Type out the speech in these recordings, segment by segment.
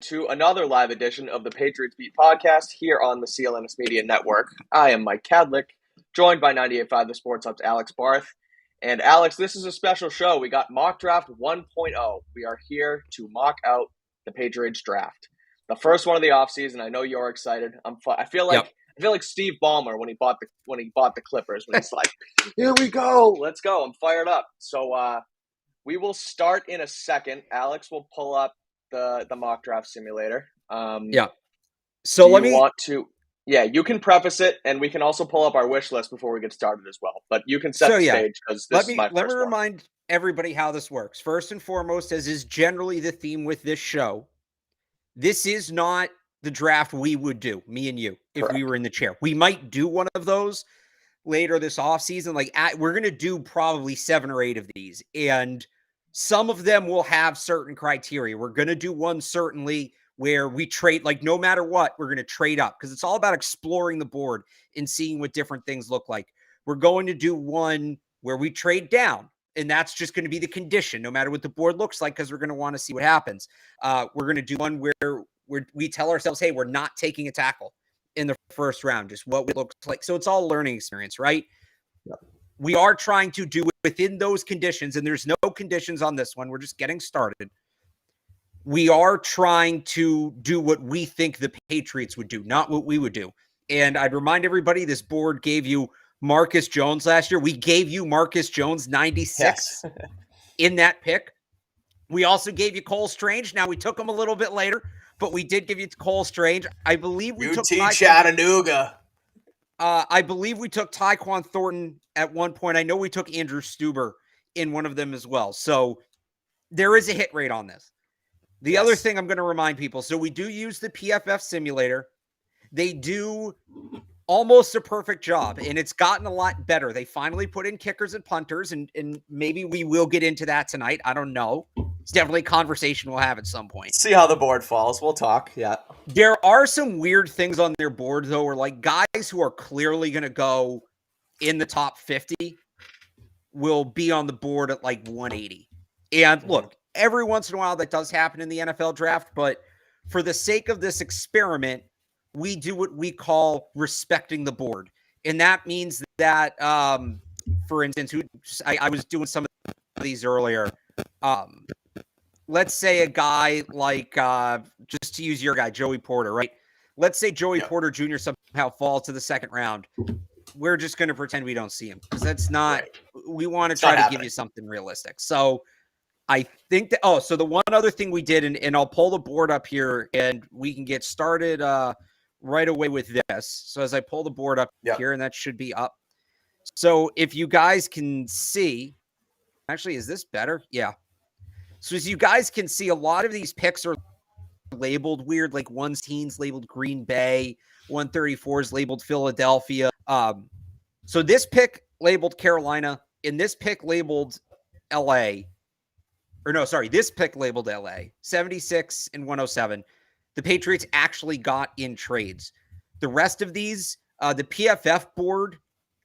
to another live edition of the Patriots Beat podcast here on the CLNS Media Network. I am Mike Kadlick, joined by 98.5 The Sports Hub's Alex Barth. And Alex, this is a special show. We got Mock Draft 1.0. We are here to mock out the Patriots draft. The first one of the offseason. I know you're excited. I feel like Steve Ballmer when he bought the Clippers, when he's like, "Here we go. Let's go." I'm fired up. So we will start in a second. Alex will pull up the mock draft simulator. So you can preface it, and we can also pull up our wish list before we get started as well. But you can set the stage because this is my first one. Let me remind everybody how this works. First and foremost, as is generally the theme with this show, this is not the draft we would do, me and you, if we were in the chair. We might do one of those later this offseason. We're going to do probably 7 or 8 of these, and some of them will have certain criteria. We're going to do one certainly where we trade, no matter what, we're going to trade up because it's all about exploring the board and seeing what different things look like. We're going to do one where we trade down, and that's just going to be the condition, no matter what the board looks like, because we're going to want to see what happens. We're going to do one where we tell ourselves, hey, we're not taking a tackle in the first round, just what it looks like. So it's all a learning experience, right? Yep. We are trying to do within those conditions, and there's no conditions on this one. We're just getting started. We are trying to do what we think the Patriots would do, not what we would do. And I'd remind everybody, this board gave you Marcus Jones last year. We gave you Marcus Jones 96 in that pick. We also gave you Cole Strange. Now, we took him a little bit later, but we did give you Cole Strange. I believe we took Chattanooga. I believe we took Tyquan Thornton at one point. I know we took Andrew Stuber in one of them as well. So there is a hit rate on this. The other thing I'm going to remind people, so we do use the PFF simulator. They do almost a perfect job, and it's gotten a lot better. They finally put in kickers and punters, and maybe we will get into that tonight. I don't know. It's definitely a conversation we'll have at some point. See how the board falls. We'll talk, yeah. There are some weird things on their board, though, where guys who are clearly going to go in the top 50 will be on the board at 180. And look, every once in a while that does happen in the NFL draft, but for the sake of this experiment, we do what we call respecting the board. And that means that, for instance, I was doing some of these earlier. Let's say a guy just to use your guy, Joey Porter, right? Let's say Joey Porter Jr. somehow falls to the second round. We're just going to pretend we don't see him because that's not, we want to try to give you something realistic. So I think that, so the one other thing we did, and I'll pull the board up here and we can get started right away with this. So as I pull the board up here, and that should be up. So if you guys can see, actually, is this better? Yeah. So as you guys can see, a lot of these picks are labeled weird, 1's labeled Green Bay, 134 is labeled Philadelphia. So this pick labeled Carolina, and this pick labeled LA. This pick labeled LA, 76 and 107. The Patriots actually got in trades. The rest of these, the PFF board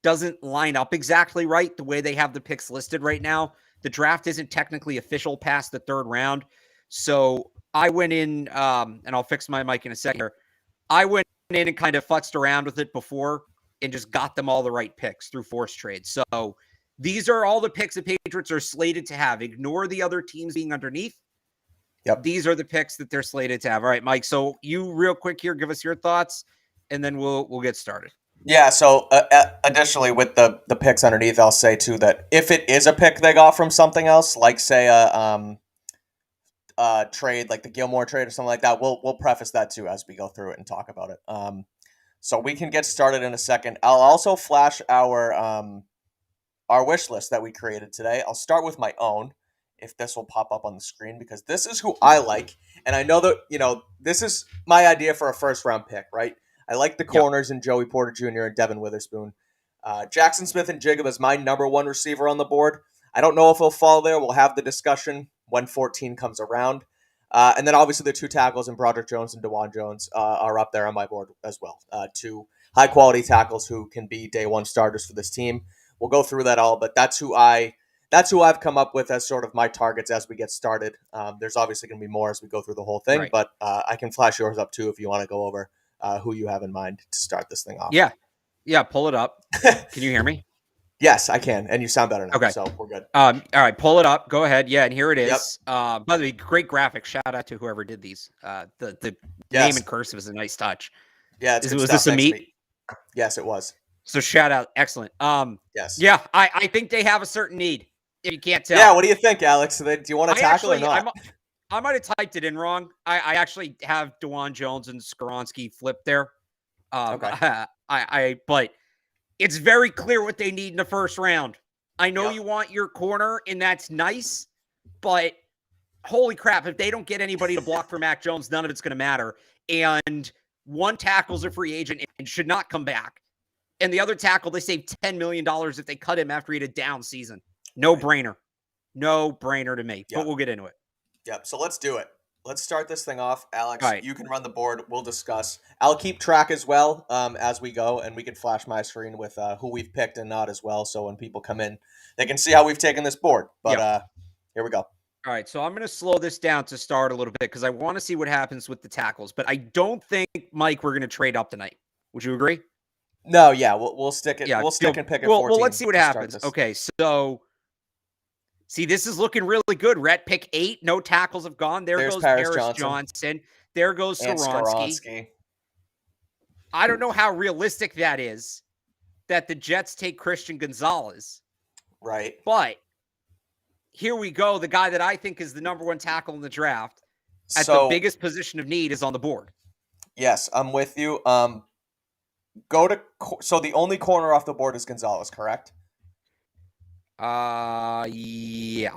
doesn't line up exactly right the way they have the picks listed right now. The draft isn't technically official past the 3rd round. So I went in, and I'll fix my mic in a second here. I went in and kind of futzed around with it before and just got them all the right picks through force trades. So these are all the picks the Patriots are slated to have. Ignore the other teams being underneath. Yep. These are the picks that they're slated to have. All right, Mike. So you real quick here, give us your thoughts, and then we'll get started. Yeah, so additionally with the picks underneath, I'll say too that if it is a pick they got from something else, like say a trade, like the Gilmore trade or something like that, we'll preface that too as we go through it and talk about it. So we can get started in a second. I'll also flash our wish list that we created today. I'll start with my own, if this will pop up on the screen, because this is who I like, and I know that this is my idea for a first round pick, right? I like the corners in Joey Porter Jr. and Devin Witherspoon. Jackson Smith and Jigga is my number 1 receiver on the board. I don't know if he'll fall there. We'll have the discussion when 14 comes around. And then obviously the 2 tackles in Broderick Jones and DeJuan Jones are up there on my board as well. 2 high-quality tackles who can be day 1 starters for this team. We'll go through that all, but that's that's who I've come up with as sort of my targets as we get started. There's obviously going to be more as we go through the whole thing, Right. but I can flash yours up too if you want to go over who you have in mind to start this thing off. Yeah, pull it up. Can you hear me? Yes, I can, and you sound better now, Okay. so we're good. All right, pull it up. Go ahead. Yeah, and here it is. Yep. By the way, great graphics. Shout out to whoever did these. The name in cursive is a nice touch. Yeah, it's good was stuff. This a Thanks, meet? Yes, it was. So shout out. Excellent. Yes. Yeah, I think they have a certain need. If you can't tell. Yeah, what do you think, Alex? Do you want to tackle or not? I might have typed it in wrong. I actually have DeJuan Jones and Skoronski flipped there. Okay. But it's very clear what they need in the first round. I know you want your corner, and that's nice, but holy crap, if they don't get anybody to block for Mac Jones, none of it's going to matter. And one tackle's a free agent and should not come back. And the other tackle, they saved $10 million if they cut him after he had a down season. No brainer. No brainer to me, but we'll get into it. Yep. So let's do it. Let's start this thing off. Alex, right. You can run the board. We'll discuss. I'll keep track as well as we go, and we can flash my screen with who we've picked and not as well. So when people come in, they can see how we've taken this board. But here we go. All right. So I'm going to slow this down to start a little bit because I want to see what happens with the tackles. But I don't think, Mike, we're going to trade up tonight. Would you agree? No, yeah. We'll stick it. Yeah, we'll stick and pick it. Well, let's see what happens. Okay. So. See, this is looking really good. Rhett pick 8. No tackles have gone. There's goes Paris Johnson. There goes Skoronski. I don't know how realistic that is that the Jets take Christian Gonzalez. Right. But here we go. The guy that I think is the number 1 tackle in the draft at the biggest position of need is on the board. Yes, I'm with you. So the only corner off the board is Gonzalez, correct? Yeah. Okay,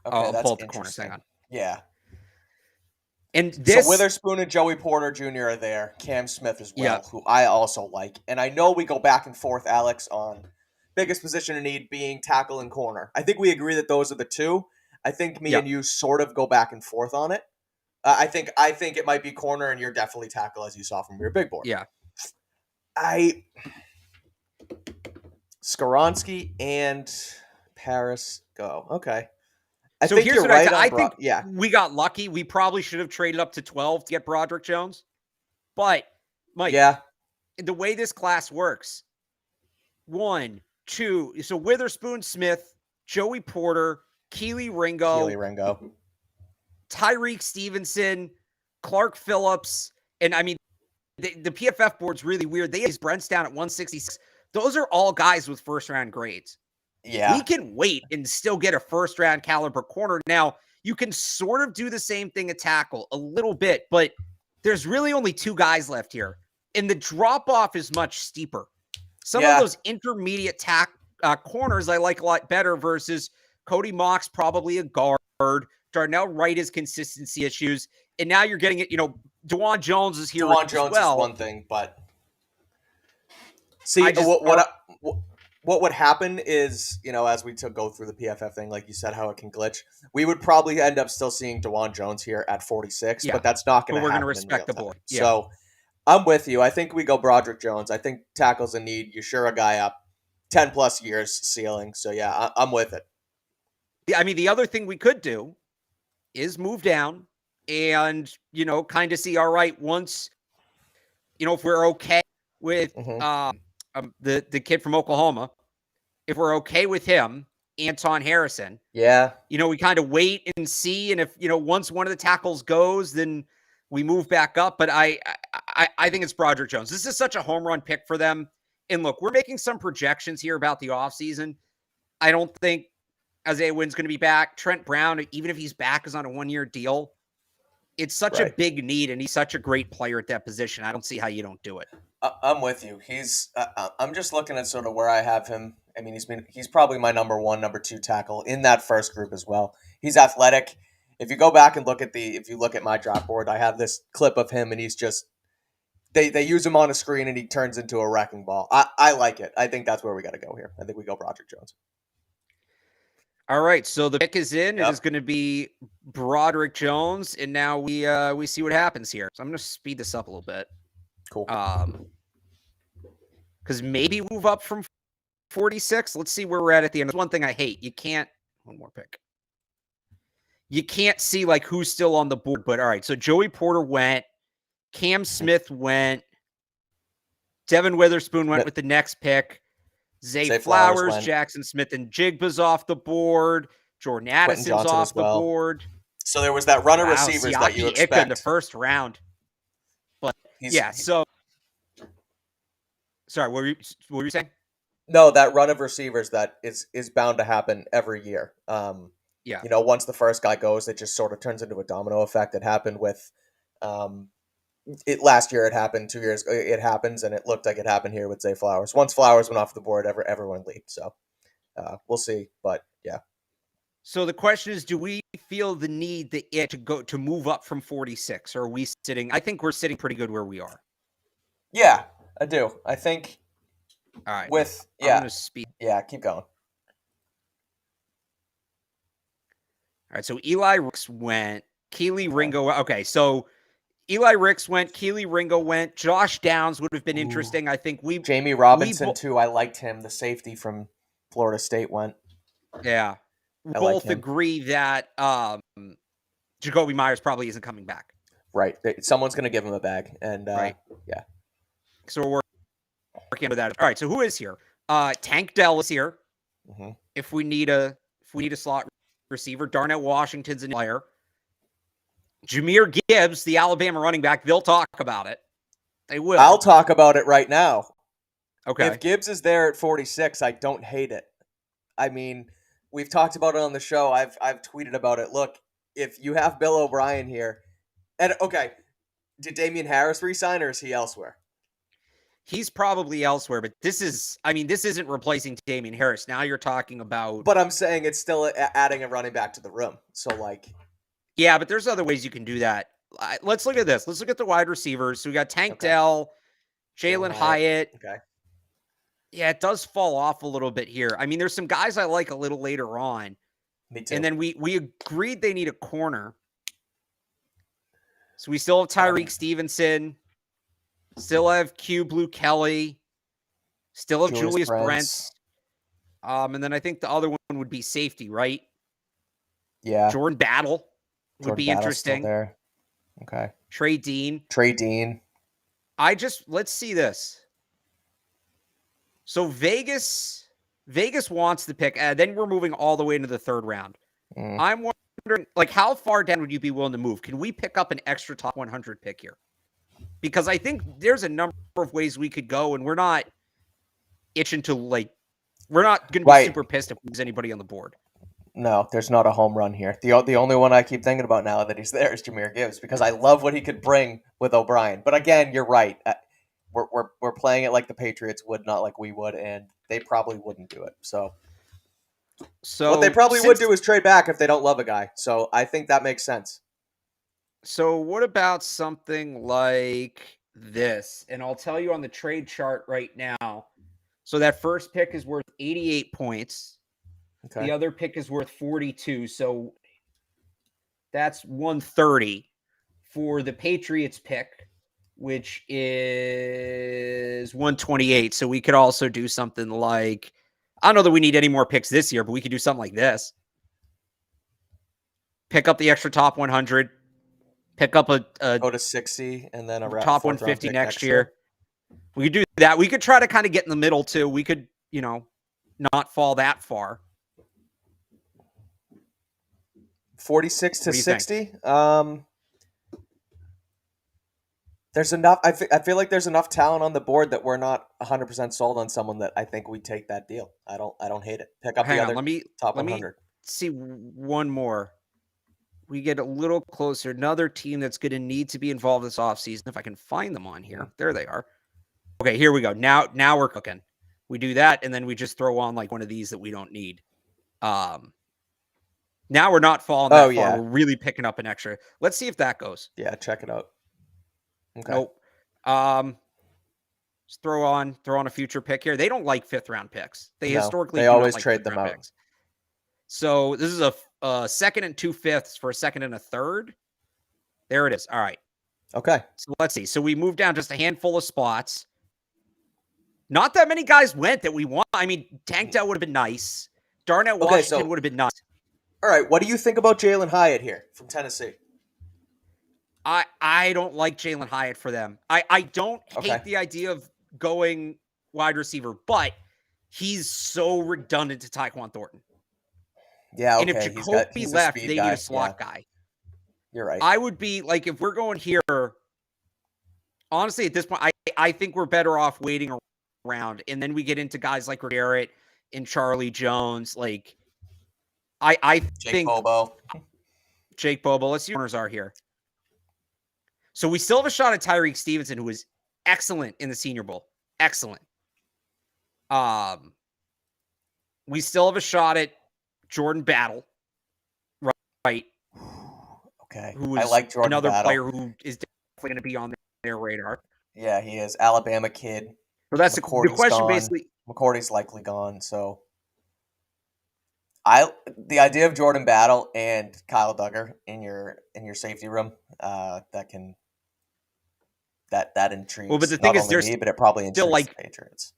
I'll that's pull up the corners. Hang on. Yeah. And this, so Witherspoon and Joey Porter Jr. are there. Cam Smith as well, who I also like. And I know we go back and forth, Alex, on biggest position of need being tackle and corner. I think we agree that those are the two. I think me and you sort of go back and forth on it. I think it might be corner, and you're definitely tackle, as you saw from your big board. Yeah. Skoronski and Paris go. Okay. So here's what I think. We got lucky. We probably should have traded up to 12 to get Broderick Jones. But, Mike, the way this class works, 1, 2, so Witherspoon, Smith, Joey Porter, Keely Ringo, Tyreek Stevenson, Clark Phillips, and I mean, the PFF board's really weird. They have Brent's down at 166. Those are all guys with first-round grades. Yeah. We can wait and still get a first-round caliber corner. Now, you can sort of do the same thing at tackle a little bit, but there's really only 2 guys left here. And the drop-off is much steeper. Some of those intermediate corners I like a lot better versus Cody Mock's probably a guard. Darnell Wright has consistency issues. And now you're getting it, DeJuan Jones is here DeJuan Jones is one thing, but see, what would happen is, as we go through the PFF thing, like you said, how it can glitch, we would probably end up still seeing DeJuan Jones here at 46, but that's not going to happen. We're going to respect the board. Yeah. So I'm with you. I think we go Broderick Jones. I think tackle's a need. You sure a guy up 10 plus years ceiling. So yeah, I'm with it. I mean, the other thing we could do is move down and, kind of see, all right, once, if we're okay with the kid from Oklahoma, if we're okay with him, Anton Harrison, we kind of wait and see. And if, once one of the tackles goes, then we move back up. But I think it's Broderick Jones. This is such a home run pick for them. And look, we're making some projections here about the offseason. I don't think Isaiah Wynn's going to be back. Trent Brown, even if he's back, is on a 1-year deal. It's such a big need, and he's such a great player at that position. I don't see how you don't do it. I'm with you. I'm just looking at sort of where I have him. I mean, he's probably my number 1, number 2 tackle in that first group as well. He's athletic. If you go back and look at my draft board, I have this clip of him, and he's just they use him on a screen, and he turns into a wrecking ball. I like it. I think that's where we got to go here. I think we go Broderick Jones. All right, so the pick is in. It is going to be Broderick Jones, and now we see what happens here. So I'm going to speed this up a little bit. Cool. Because maybe move up from 46. Let's see where we're at the end. That's one thing I hate. You can't one more pick. You can't see like who's still on the board, but all right. So Joey Porter went. Cam Smith went. Devin Witherspoon went with the next pick. Zay Flowers, Jackson Smith, and Jigba's off the board. Jordan Addison's off the board. So there was that run of receivers that you expect in the first round. But so sorry, what were you saying? No, that run of receivers that is bound to happen every year. Once the first guy goes, it just sort of turns into a domino effect. It happened with last year. It happened 2 years. It happens, and it looked like it happened here with Zay Flowers. Once Flowers went off the board, everyone leaped. So we'll see, but yeah. So the question is, do we feel the need to move up from 46? Or are we sitting? I think we're sitting pretty good where we are. Yeah, I do. I think. All right. I'm gonna speak. Yeah, keep going. All right. So Eli Ricks went. Keely Ringo. Okay. So Eli Ricks went. Keely Ringo went. Josh Downs would have been interesting. I think Jamie Robinson too. I liked him. The safety from Florida State went. Yeah. We both agree that Jacoby Myers probably isn't coming back. Right. Someone's going to give him a bag. And right. Yeah. So we're working with that. All right. So who is here? Tank Dell is here. Mm-hmm. If we need a slot receiver, Darnell Washington's a player. Jahmyr Gibbs, the Alabama running back, they'll talk about it. They will. I'll talk about it right now. Okay. If Gibbs is there at 46, I don't hate it. I mean, we've talked about it on the show. I've tweeted about it. Look, if you have Bill O'Brien here, and okay, did Damian Harris resign or is he elsewhere? He's probably elsewhere, but this isn't replacing Damian Harris. Now you're talking about. But I'm saying it's still adding a running back to the room. So like. Yeah, but there's other ways you can do that. Let's look at this. Let's look at the wide receivers. So we got Tank Dell, Jalen Hyatt. Okay. Yeah, it does fall off a little bit here. I mean, there's some guys I like a little later on. Me too. And then we agreed they need a corner. So we still have Tyreek Stevenson. Still have Q Blue Kelly. Still have Julius Brents. And then I think the other one would be safety, right? Yeah. Jordan Battle would be interesting. There. Okay. Trey Dean. Let's see this. So Vegas wants the pick. Then we're moving all the way into the third round. I'm wondering, like, how far down would you be willing to move? Can we pick up an extra top 100 pick here? Because I think there's a number of ways we could go, and we're not itching to, like, we're not going to be super pissed if there's anybody on the board. No, there's not a home run here. The only one I keep thinking about now that he's there is Jahmyr Gibbs because I love what he could bring with O'Brien. But again, you're right. We're playing it like the Patriots would, not like we would, and they probably wouldn't do it. So what they probably would do is trade back if they don't love a guy. So I think that makes sense. So what about something like this? And I'll tell you on the trade chart right now. So that first pick is worth 88 points. Okay. The other pick is worth 42. So that's 130 for the Patriots pick, which is 128. So we could also do something like, I don't know that we need any more picks this year, but we could do something like this. Pick up the extra top 100. Pick up a go to 60 and then a top 150 next year. We could do that. We could try to kind of get in the middle too. We could, not fall that far. 46 to 60. There's enough. I feel like there's enough talent on the board that we're not 100% sold on someone that I think we take that deal. I don't hate it. Pick up the other top 100. Let me see one more. We get a little closer. Another team that's going to need to be involved this offseason. If I can find them on here. There they are. Okay, here we go. Now we're cooking. We do that, and then we just throw on like one of these that we don't need. Now we're not falling that far. Yeah. We're really picking up an extra. Let's see if that goes. Yeah, check it out. Okay. Nope. Just throw on a future pick here. They don't like 5th round picks. They always trade them out. Picks. So this is a second and 2 fifths for a second and a third. There it is. All right. Okay. So let's see. So we moved down just a handful of spots. Not that many guys went that we want. I mean, Tank Dell would have been nice. Darnell Washington would have been nice. All right, what do you think about Jalen Hyatt here from Tennessee? I don't like Jalen Hyatt for them. I don't Okay. hate the idea of going wide receiver, but he's so redundant to Tyquan Thornton. Yeah, And if okay. Jacoby He's a left, speed they need a guy. Yeah, slot guy. you're right. I would be like, if we're going here, honestly, at this point, I think we're better off waiting around. And then we get into guys like Garrett and Charlie Jones. Like, I Jake think Bobo. Jake Bobo, let's see what corners are here. So we still have a shot at Tyreek Stevenson, who was excellent in the Senior Bowl. Excellent. We still have a shot at Jordan Battle, right? Okay. Who I is like Jordan another Battle. player who is definitely going to be on their radar. Yeah, he is. Alabama kid. So that's the question, gone. basically. McCourty's likely gone, so the idea of Jordan Battle and Kyle Duggar in your safety room, that intrigues. Well, but the thing not is, only there's me, but it probably still intrigues like the Patriots.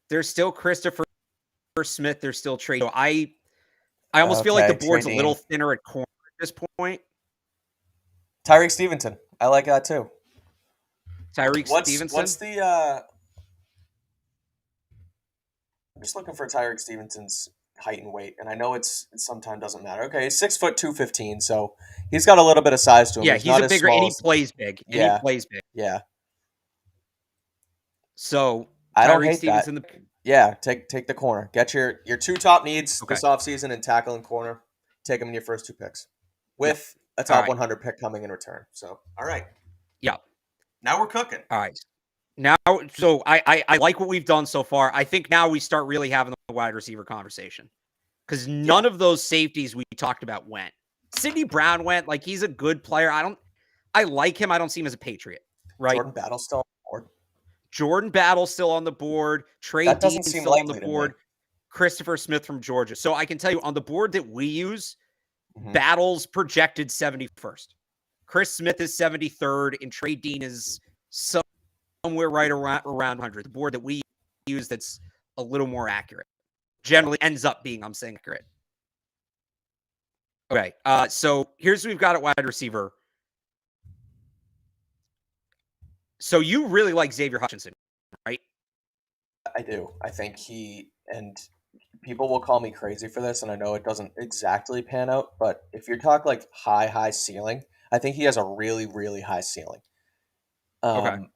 There's still Christopher Smith. There's still Trey. So I almost feel like the board's a little thinner at corner at this point. Tyreek Stevenson, I like that too. Stevenson. What's the? I'm just looking for Tyreek Stevenson's height and weight, and I know it sometimes doesn't matter. Okay, he's 6'2", 215, so he's got a little bit of size to him. Yeah, he's a bigger, and he plays big. Yeah, and he plays big. Yeah. So I don't hate Stevenson that. Yeah, take the corner. Get your two top needs Okay. this offseason and tackle and corner. Take them in your first 2 picks, with a top 100 pick coming in return. So, all right. Yeah. Now we're cooking. All right. Now, so I like what we've done so far. I think now we start really having the wide receiver conversation, because none of those safeties we talked about went. Sidney Brown went. Like, he's a good player. I like him. I don't see him as a Patriot. Right. Jordan Battle's still on the board. Jordan Battle still on the board. Trey Dean still on the board. Christopher Smith from Georgia. So I can tell you, on the board that we use, Battle's projected 71st. Chris Smith is 73rd, and Trey Dean is somewhere right around 100. The board that we use that's a little more accurate. Generally ends up being, I'm saying, accurate. Okay, so here's what we've got at wide receiver. So you really like Xavier Hutchinson, right? I do. I think and people will call me crazy for this, and I know it doesn't exactly pan out, but if you're talking like high ceiling, I think he has a really, really high ceiling. Okay.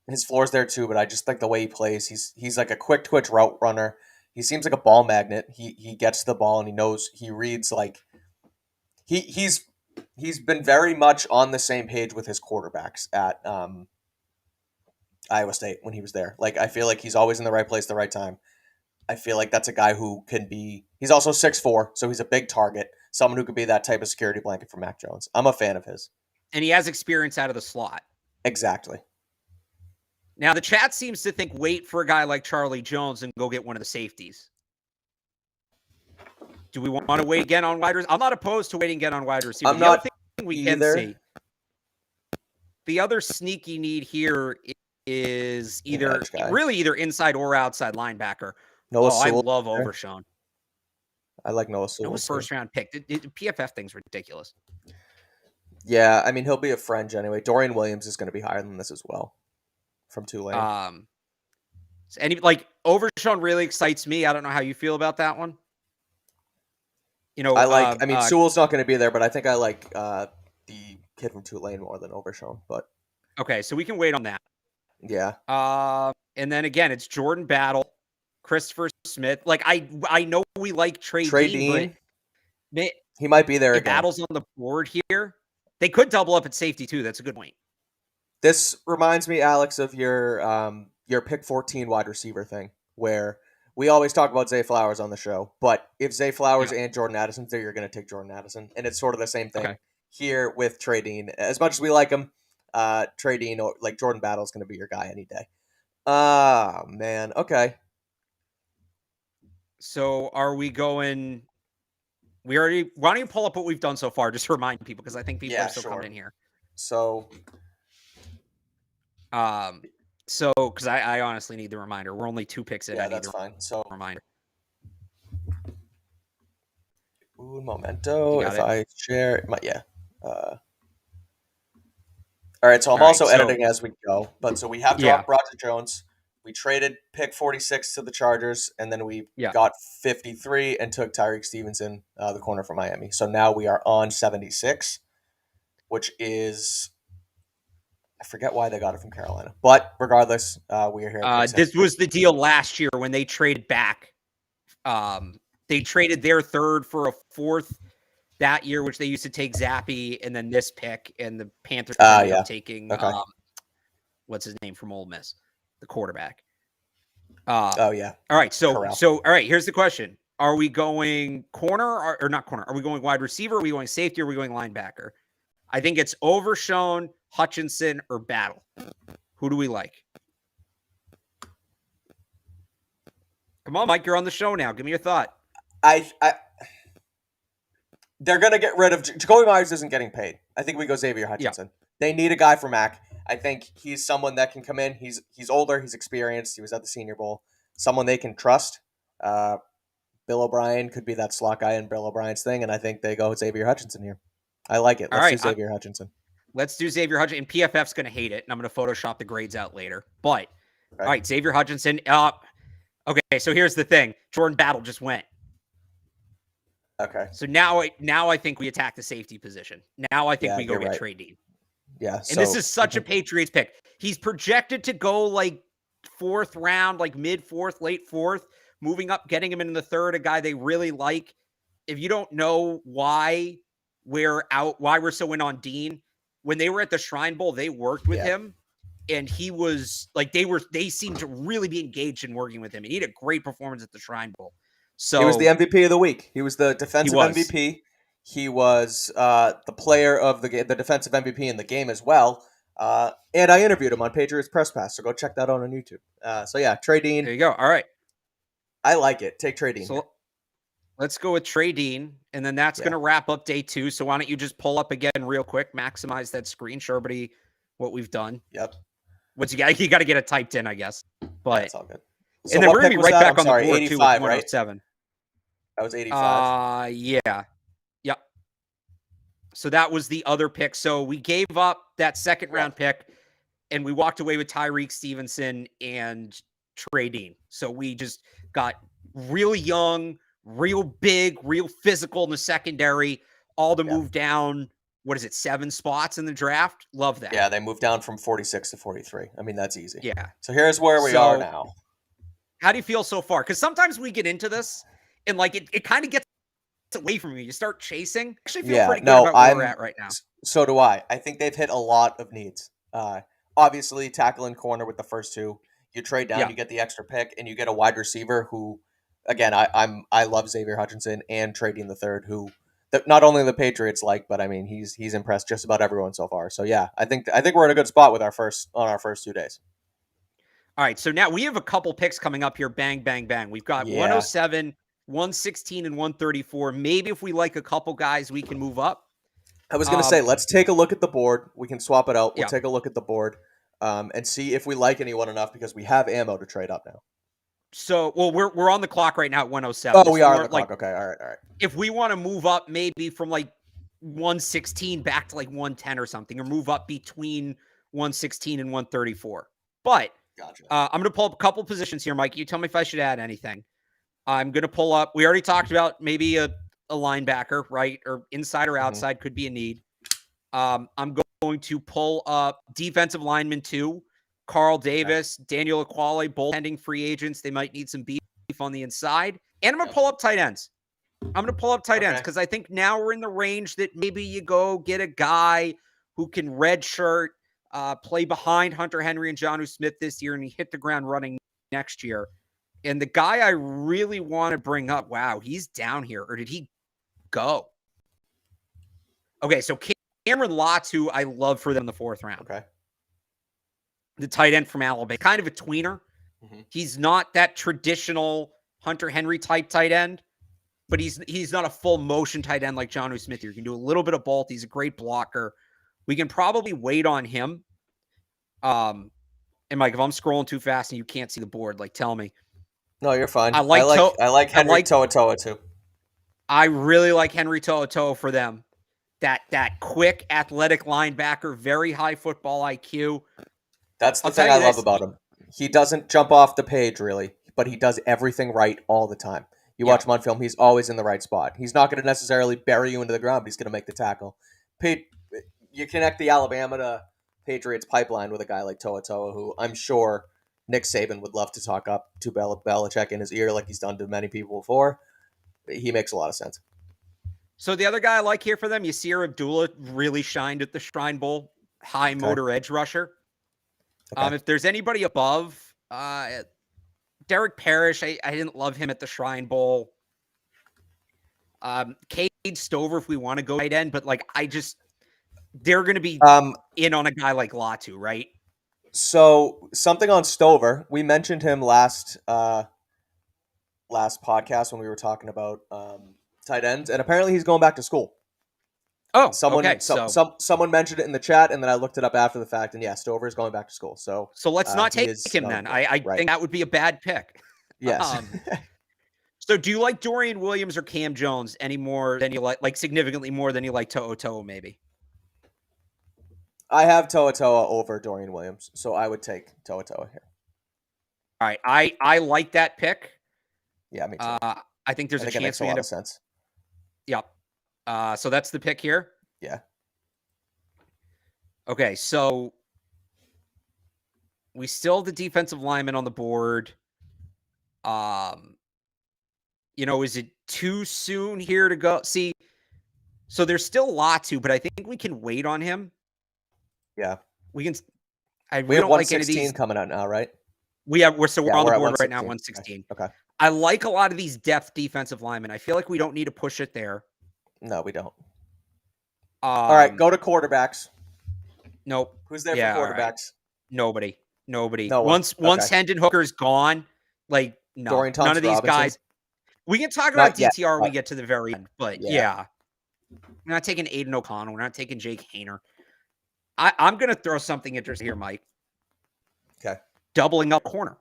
His floor's there too, but I just like the way he plays. He's like a quick twitch route runner. He seems like a ball magnet. He gets the ball and he reads like he's been very much on the same page with his quarterbacks at Iowa State when he was there. Like, I feel like he's always in the right place at the right time. I feel like that's a guy who can be. He's also 6'4", so he's a big target. Someone who could be that type of security blanket for Mac Jones. I'm a fan of his. And he has experience out of the slot. Exactly. Now, the chat seems to think wait for a guy like Charlie Jones and go get one of the safeties. Do we want to wait again on wide receiver? I'm not opposed to waiting again on wide receiver. I'm not other thing we either. can see. The other sneaky need here is either inside or outside linebacker. Noah Sewell. I love Overshown. I like Noah Sewell. Noah's first round pick. The PFF thing's ridiculous. Yeah, I mean, he'll be a fringe anyway. Dorian Williams is going to be higher than this as well from Tulane. Overshown really excites me. I don't know how you feel about that one. Sewell's not going to be there, but I think I like the kid from Tulane more than Overshown. But okay, so we can wait on that. Yeah. And then again, it's Jordan Battle, Christopher Smith. Like, I know we like Trey Dean, but he might be there again. Battle's on the board here. They could double up at safety too. That's a good point. This reminds me, Alex, of your pick 14 wide receiver thing, where we always talk about Zay Flowers on the show. But if Zay Flowers and Jordan Addison's there, you're going to take Jordan Addison, and it's sort of the same thing here with Trey Dean. As much as we like him, Trey Dean or like Jordan Battle is going to be your guy any day. Man. Okay. So are we going? Why don't you pull up what we've done so far, just to remind people, because I think people are still coming in here. So, because I honestly need the reminder. We're only 2 picks in. Yeah, that's fine. So, reminder. Un momento. got If it? I share my all right, so I'm All right, also so editing as we go. But so we have yeah, dropped Roger Jones. We traded pick 46 to the Chargers, and then we yeah. got 53 and took Tyreek Stevenson, the corner from Miami. So now we are on 76, which is I forget why they got it from Carolina, but regardless, we are here at pick This 76. was the deal last year when they traded back. They traded their third for a fourth that year, which they used to take Zappy, and then this pick, and the Panthers ended up Yeah. taking Okay. what's his name from Ole Miss, the quarterback. Oh yeah. All right, so Corral. all right, here's the question: are we going corner or not corner? Are we going wide receiver? Are we going safety? Or are we going linebacker? I think it's Overshown, Hutchinson, or Battle. Who do we like? Come on, Mike, you're on the show now. Give me your thought. They're gonna get rid of Jacoby Myers. Isn't getting paid. I think we go Xavier Hutchinson. Yeah. They need a guy for Mac. I think he's someone that can come in. He's older. He's experienced. He was at the Senior Bowl. Someone they can trust. Bill O'Brien could be that slot guy in Bill O'Brien's thing, and I think they go Xavier Hutchinson here. I like it. Let's do Xavier Hutchinson. Let's do Xavier Hutchinson. And PFF's going to hate it, and I'm going to Photoshop the grades out later. But, all right, Xavier Hutchinson. Okay, so here's the thing. Jordan Battle just went. Okay. So now I think we attack the safety position. Now I think we go get Trey Dean. Yeah. And this is such a Patriots pick. He's projected to go like fourth round, like mid-fourth, late fourth, moving up, getting him in the third, a guy they really like. If you don't know why we're so in on Dean, when they were at the Shrine Bowl, they worked with him, and he was like, they seemed to really be engaged in working with him, and he had a great performance at the Shrine Bowl. So he was the MVP of the week. He was the defensive MVP. He was the player of the defensive MVP in the game as well. And I interviewed him on Patriots Press Pass, so go check that out on YouTube. So yeah, Trey Dean. There you go. All right. I like it. Take Trey Dean. So let's go with Trey Dean, and then that's going to wrap up day 2. So why don't you just pull up again real quick, maximize that screen, show everybody what we've done. Yep. What's you got to get it typed in, I guess. But that's all good. So and then we're going to be right back on the board 85, too with 107. Right? That was 85. Yeah. Yep. So that was the other pick. So we gave up that second round pick, and we walked away with Tyreek Stevenson and Trey Dean. So we just got real young, real big, real physical in the secondary, all to move down, 7 spots in the draft? Love that. Yeah, they moved down from 46 to 43. I mean, that's easy. Yeah. So here's where we are now. How do you feel so far? Because sometimes we get into this, and like it kind of gets away from you. You start chasing. I actually feel pretty good about where we're at right now. So do I. I think they've hit a lot of needs. Obviously, tackle and corner with the first 2. You trade down, you get the extra pick, and you get a wide receiver who, again, I love Xavier Hutchinson and Trey Dean the third, who not only the Patriots like, but I mean he's impressed just about everyone so far. So yeah, I think we're in a good spot with our first 2 days. All right, so now we have a couple picks coming up here. Bang, bang, bang. We've got 107, 116, and 134. Maybe if we like a couple guys, we can move up. I was going to say, let's take a look at the board. We can swap it out. We'll take a look at the board and see if we like anyone enough, because we have ammo to trade up now. So, well, we're on the clock right now at 107. Oh, we are on the clock. Okay, all right. If we want to move up maybe from like 116 back to like 110 or something, or move up between 116 and 134. But gotcha. I'm going to pull up a couple positions here, Mike. You tell me if I should add anything. I'm going to pull up. We already talked about maybe a linebacker, right? Or inside or outside could be a need. I'm going to pull up defensive lineman 2, Carl Davis, Daniel Aquale, both pending free agents. They might need some beef on the inside. And I'm going to pull up tight ends. Because I think now we're in the range that maybe you go get a guy who can redshirt, play behind Hunter Henry and Jonnu Smith this year, and he hit the ground running next year. And the guy I really want to bring up, wow, he's down here. Or did he go? Okay, so Cameron Lotz, who I love for them in the 4th round. Okay. The tight end from Alabama. Kind of a tweener. Mm-hmm. He's not that traditional Hunter Henry type tight end, but he's not a full motion tight end like Jonnu Smith here. He can do a little bit of both. He's a great blocker. We can probably wait on him. And Mike, if I'm scrolling too fast and you can't see the board, like tell me. No, you're fine. I like Henry To'oTo'o too. I really like Henry To'oTo'o for them. That quick, athletic linebacker, very high football IQ. That's the I'll thing tell I you love this. about him. He doesn't jump off the page really, but he does everything right all the time. You Yeah. watch him on film, he's always in the right spot. He's not going to necessarily bury you into the ground, but he's going to make the tackle. You connect the Alabama to Patriots pipeline with a guy like To'oTo'o, who I'm sure Nick Saban would love to talk up to Belichick in his ear like he's done to many people before. He makes a lot of sense. So the other guy I like here for them, Yasir Abdullah, really shined at the Shrine Bowl. High motor edge rusher. Okay. If there's anybody above, Derek Parrish, I didn't love him at the Shrine Bowl. Cade Stover, if we want to go tight end, but they're going to be in on a guy like Latu, right? So something on Stover, we mentioned him last podcast when we were talking about tight ends, and apparently he's going back to school. Oh, Someone okay. someone mentioned it in the chat, and then I looked it up after the fact, and yeah, Stover is going back to school. So let's not take him not then. I right. think that would be a bad pick. Yes. So do you like Dorian Williams or Cam Jones any more than you like significantly more than you like To'oTo'o maybe? I have To'oTo'o over Dorian Williams, so I would take To'oTo'o here. All right, I like that pick. Yeah, me too. I think there's a chance it makes a lot of sense. Yep. So that's the pick here. Yeah. Okay, so we still have the defensive lineman on the board. Is it too soon here to go? See, so there's still Latu, but I think we can wait on him. Yeah. We can. I We really have don't like any of 116 these. coming out now, right? We're on the board right now, 116. 116. Okay. I like a lot of these depth defensive linemen. I feel like we don't need to push it there. No, we don't. All right, go to quarterbacks. Nope. Who's there for quarterbacks? Right. Nobody. No one. Once Hendon Hooker's gone, no, none of these guys. We can talk about DTR when we get to the very end, but yeah. We're not taking Aiden O'Connell. We're not taking Jake Hayner. I'm going to throw something interesting here, Mike. Okay. Doubling up corner.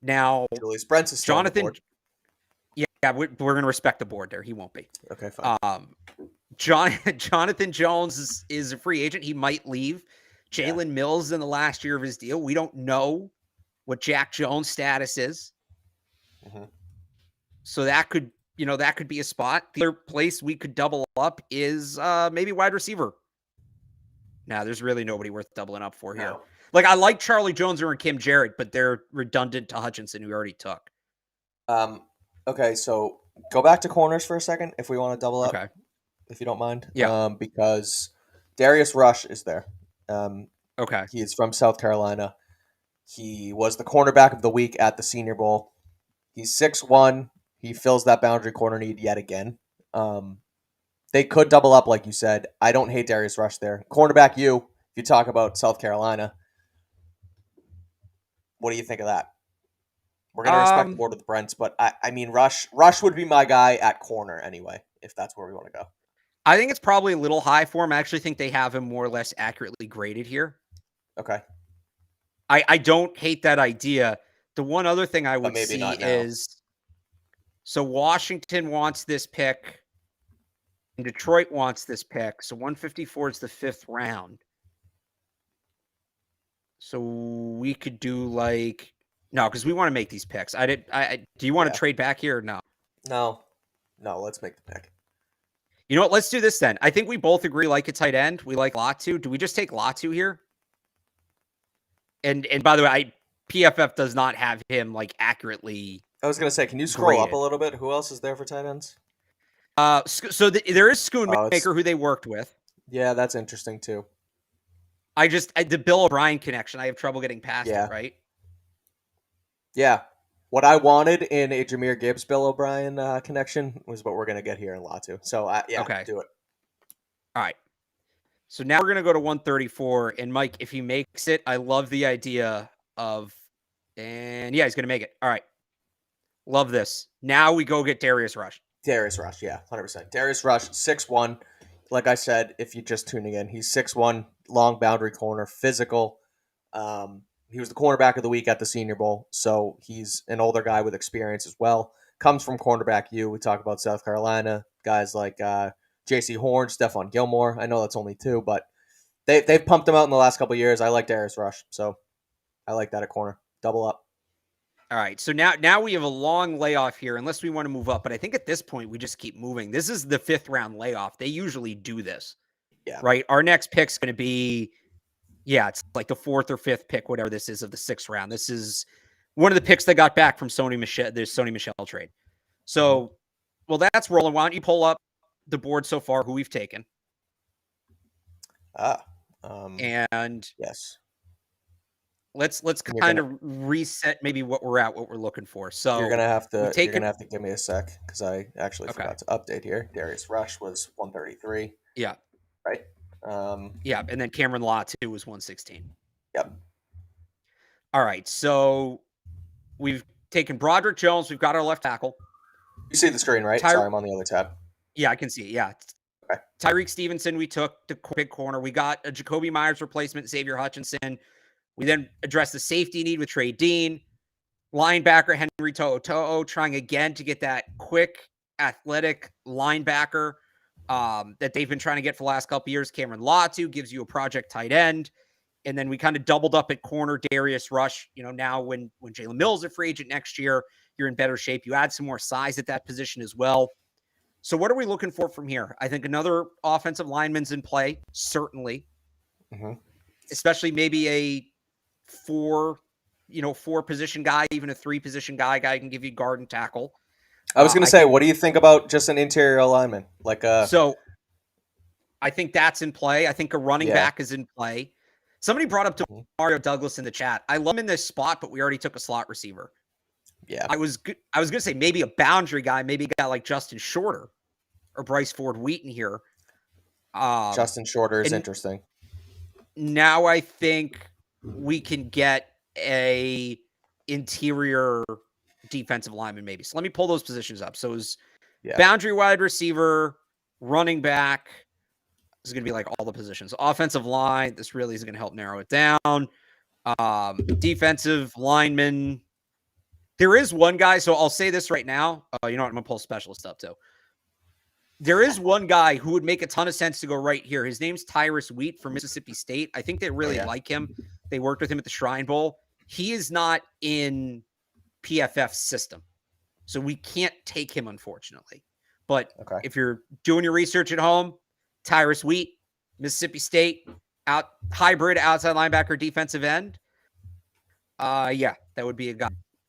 Now, Julius Brents is still Jonathan. on the board. Yeah, we're going to respect the board there. He won't be. Okay, fine. Jonathan Jones is a free agent. He might leave. Jalen Mills in the last year of his deal. We don't know what Jack Jones' status is. Mm-hmm. So that could be a spot. The other place we could double up is maybe wide receiver. Now, there's really nobody worth doubling up for here. No. I like Charlie Jones or Kim Jarrett, but they're redundant to Hutchinson, who we already took. Okay, so go back to corners for a second if we want to double up. Okay. If you don't mind. Yeah. Because Darius Rush is there. Okay. He is from South Carolina. He was the cornerback of the week at the Senior Bowl. He's 6'1". He fills that boundary corner need yet again. They could double up, like you said. I don't hate Darius Rush there. Cornerback if you talk about South Carolina. What do you think of that? We're going to respect the board with the Brents, but I mean, Rush would be my guy at corner anyway, if that's where we want to go. I think it's probably a little high for him. I actually think they have him more or less accurately graded here. Okay. I don't hate that idea. The one other thing I would see is, so Washington wants this pick, and Detroit wants this pick. So 154 is the 5th round. So we could do no, because we want to make these picks. Do you want to trade back here or no? No, let's make the pick. You know what? Let's do this then. I think we both agree like a tight end. We like Latu. Do we just take Latu here? And by the way, PFF does not have him accurately. I was going to say, can you scroll up a little bit? Who else is there for tight ends? So there is Schoonmaker, who they worked with. Yeah, that's interesting too. The Bill O'Brien connection, I have trouble getting past it, right? Yeah. What I wanted in a Jahmyr Gibbs, Bill O'Brien connection was what we're going to get here in Latu. So, okay. Do it. All right. So now we're going to go to 134. And Mike, if he makes it, I love the idea of, and yeah, he's going to make it. All right. Love this. Now we go get Darius Rush. Darius Rush, yeah, 100%. Darius Rush, 6'1". Like I said, if you're just tuning in, he's 6'1", long boundary corner, physical. He was the cornerback of the week at the Senior Bowl, so he's an older guy with experience as well. comes from cornerback U. We talk about South Carolina guys like J.C. Horn, Stephon Gilmore. I know that's only 2, but they've pumped them out in the last couple of years. I like Darius Rush, so I like that at corner. Double up. All right, so now we have a long layoff here, unless we want to move up. But I think at this point we just keep moving. This is the 5th round layoff. They usually do this, right? Our next pick's going to be, it's like the 4th or 5th pick, whatever this is, of the 6th round. This is one of the picks they got back from the Sony Michel trade. So, well, that's rolling. Why don't you pull up the board so far, who we've taken? And yes. Let's kind of reset maybe what we're looking for. So you're gonna have to give me a sec because I actually forgot to update here. Darius Rush was 133. Yeah. Right. And then Cameron Latu was 116. Yep. All right. So we've taken Broderick Jones. We've got our left tackle. You see the screen, right? Sorry, I'm on the other tab. Yeah, I can see it. Yeah. Okay. Tyreek Stevenson, we took the big corner. We got a Jacoby Myers replacement, Xavier Hutchinson. We then addressed the safety need with Trey Dean. Linebacker Henry To'o trying again to get that quick, athletic linebacker that they've been trying to get for the last couple of years. Cameron Latu gives you a project tight end. And then we kind of doubled up at corner, Darius Rush. Now when Jalen Mills is a free agent next year, you're in better shape. You add some more size at that position as well. So what are we looking for from here? I think another offensive lineman's in play, certainly. Especially maybe a 4 position guy, even a 3 position guy can give you guard and tackle. I was going to say, what do you think about just an interior alignment? So I think that's in play. I think a running back is in play. Somebody brought up to Mario Douglas in the chat. I love him in this spot, but we already took a slot receiver. Yeah. I was going to say maybe a boundary guy, maybe a guy like Justin Shorter or Bryce Ford Wheaton here. Justin Shorter is interesting. Now I think we can get a interior defensive lineman maybe. So let me pull those positions up. So it was boundary wide receiver, running back. This is going to be like all the positions. Offensive line. This really is going to help narrow it down. Defensive lineman. There is one guy. So I'll say this right now. You know what? I'm going to pull specialist up too. There is one guy who would make a ton of sense to go right here. His name's Tyrus Wheat from Mississippi State. I think they really like him. They worked with him at the Shrine Bowl. He is not in PFF's system, so we can't take him, unfortunately. But if you're doing your research at home, Tyrus Wheat, Mississippi State, hybrid outside linebacker, defensive end. That would be a guy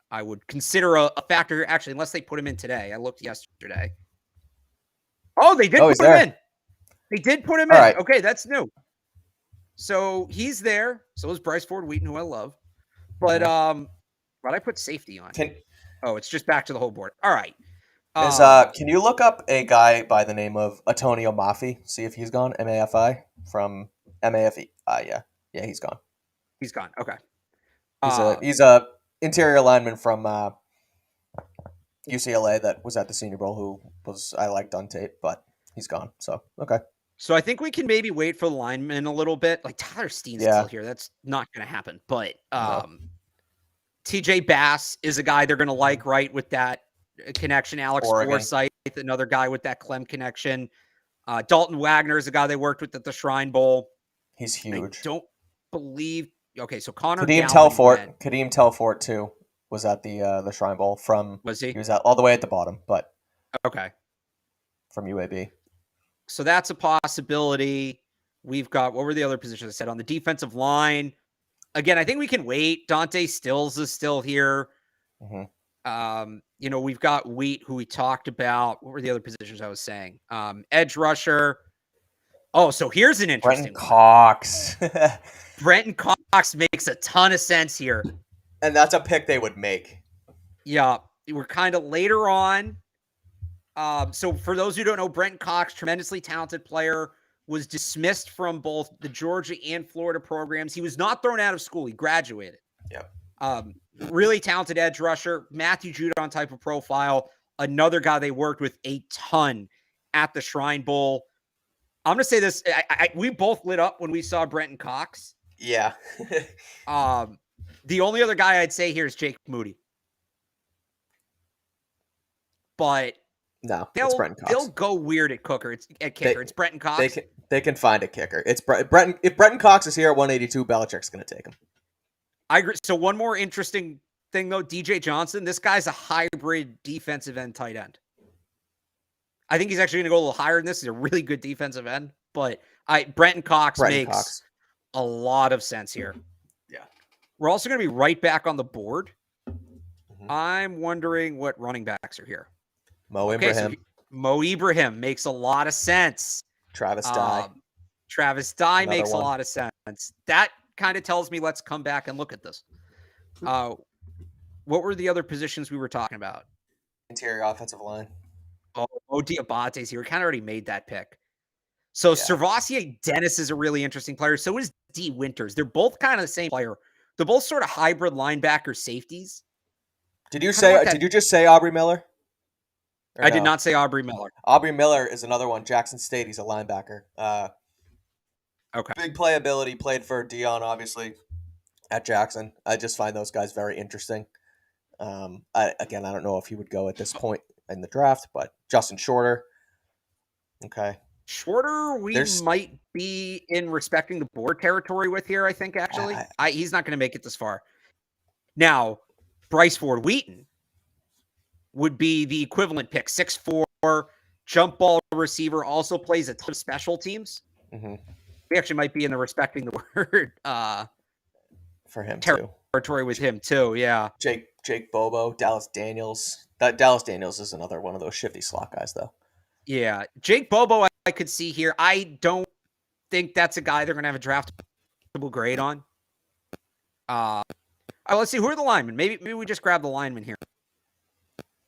I would consider a factor. Actually, unless they put him in today. I looked yesterday. Oh, they did put him in. They did put him in. Right. Okay, that's new. So he's there. So is Bryce Ford Wheaton, who I love. But I put safety on. It's just back to the whole board. All right. Can you look up a guy by the name of Antonio Mafi? See if he's gone. MAFI from MAFE. Yeah, he's gone. He's gone. Okay. He's a interior lineman from UCLA that was at the Senior Bowl, who I liked on tape, but he's gone. So okay. So I think we can maybe wait for the lineman a little bit. Like Tyler Steen's still here. That's not going to happen. But TJ Bass is a guy they're going to like, right, with that connection. Alex Forsythe, another guy with that Clem connection. Dalton Wagner is a guy they worked with at the Shrine Bowl. He's huge. I don't believe. Okay, so Connor Kadeem Telfort too was at the Shrine Bowl from. Was he? He was all the way at the bottom, but okay, from UAB. So that's a possibility. We've got, what were the other positions I said on the defensive line? Again, I think we can wait. Dante Stills is still here. We've got Wheat, who we talked about. What were the other positions I was saying? Edge rusher. Oh, so here's an interesting Brenton Cox. Brenton Cox makes a ton of sense here. And that's a pick they would make. Yeah. We're kind of later on. So for those who don't know, Brenton Cox, tremendously talented player, was dismissed from both the Georgia and Florida programs. He was not thrown out of school. He graduated. Yeah. Really talented edge rusher, Matthew Judon type of profile. Another guy they worked with a ton at the Shrine Bowl. I'm going to say this. We both lit up when we saw Brenton Cox. Yeah. The only other guy I'd say here is Jake Moody. but No, it's Brenton Cox. they'll go weird at kicker. It's Brenton Cox. They can find a kicker. It's Brenton. If Brenton Cox is here at 182, Belichick's going to take him. I agree. So one more interesting thing though, DJ Johnson. This guy's a hybrid defensive end tight end. I think he's actually going to go a little higher than this. He's a really good defensive end, but Brenton Cox makes a lot of sense here. Yeah. We're also going to be right back on the board. Mm-hmm. I'm wondering what running backs are here. Ibrahim. So Mo Ibrahim makes a lot of sense. Travis Dye. Travis Dye makes a lot of sense. That kind of tells me let's come back and look at this. What were the other positions we were talking about? Interior offensive line. Oh, Diabate's here. We kind of already made that pick. So Servassier Dennis is a really interesting player. So is D Winters. They're both kind of the same player. They're both sort of hybrid linebacker safeties. Did you just say Aubrey Miller? I did not say Aubrey Miller. Aubrey Miller is another one. Jackson State. He's a linebacker. Okay. Big playability. Played for Dion, obviously, at Jackson. I just find those guys very interesting. I don't know if he would go at this point in the draft, but Justin Shorter. Okay. Shorter, might be in respecting the board territory with here, I think, actually. He's not going to make it this far. Now, Bryce Ford Wheaton would be the equivalent pick. 6'4", jump ball receiver, also plays a ton of special teams. Mm-hmm. He actually might be in the respecting the word for him territory with him too. Yeah. Jake Bobo, Dallas Daniels. Dallas Daniels is another one of those shifty slot guys, though. Yeah, Jake Bobo, I could see here. I don't think that's a guy they're going to have a draftable grade on. Let's see, who are the linemen? Maybe we just grab the linemen here.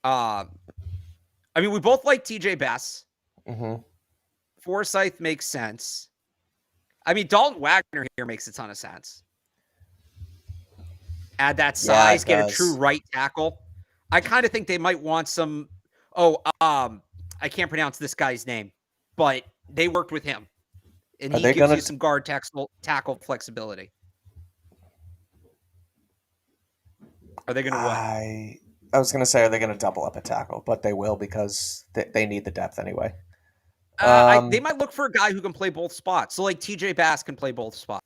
We both like TJ Bass. Mm-hmm. Forsyth makes sense. Dalton Wagner here makes a ton of sense. Add that size, get a true right tackle. I kind of think they might want some. I can't pronounce this guy's name, but they worked with him, and he gives you some guard tackle flexibility. Are they going to what? I was going to say, are they going to double up a tackle? But they will because they need the depth anyway. They might look for a guy who can play both spots. So, like, TJ Bass can play both spots,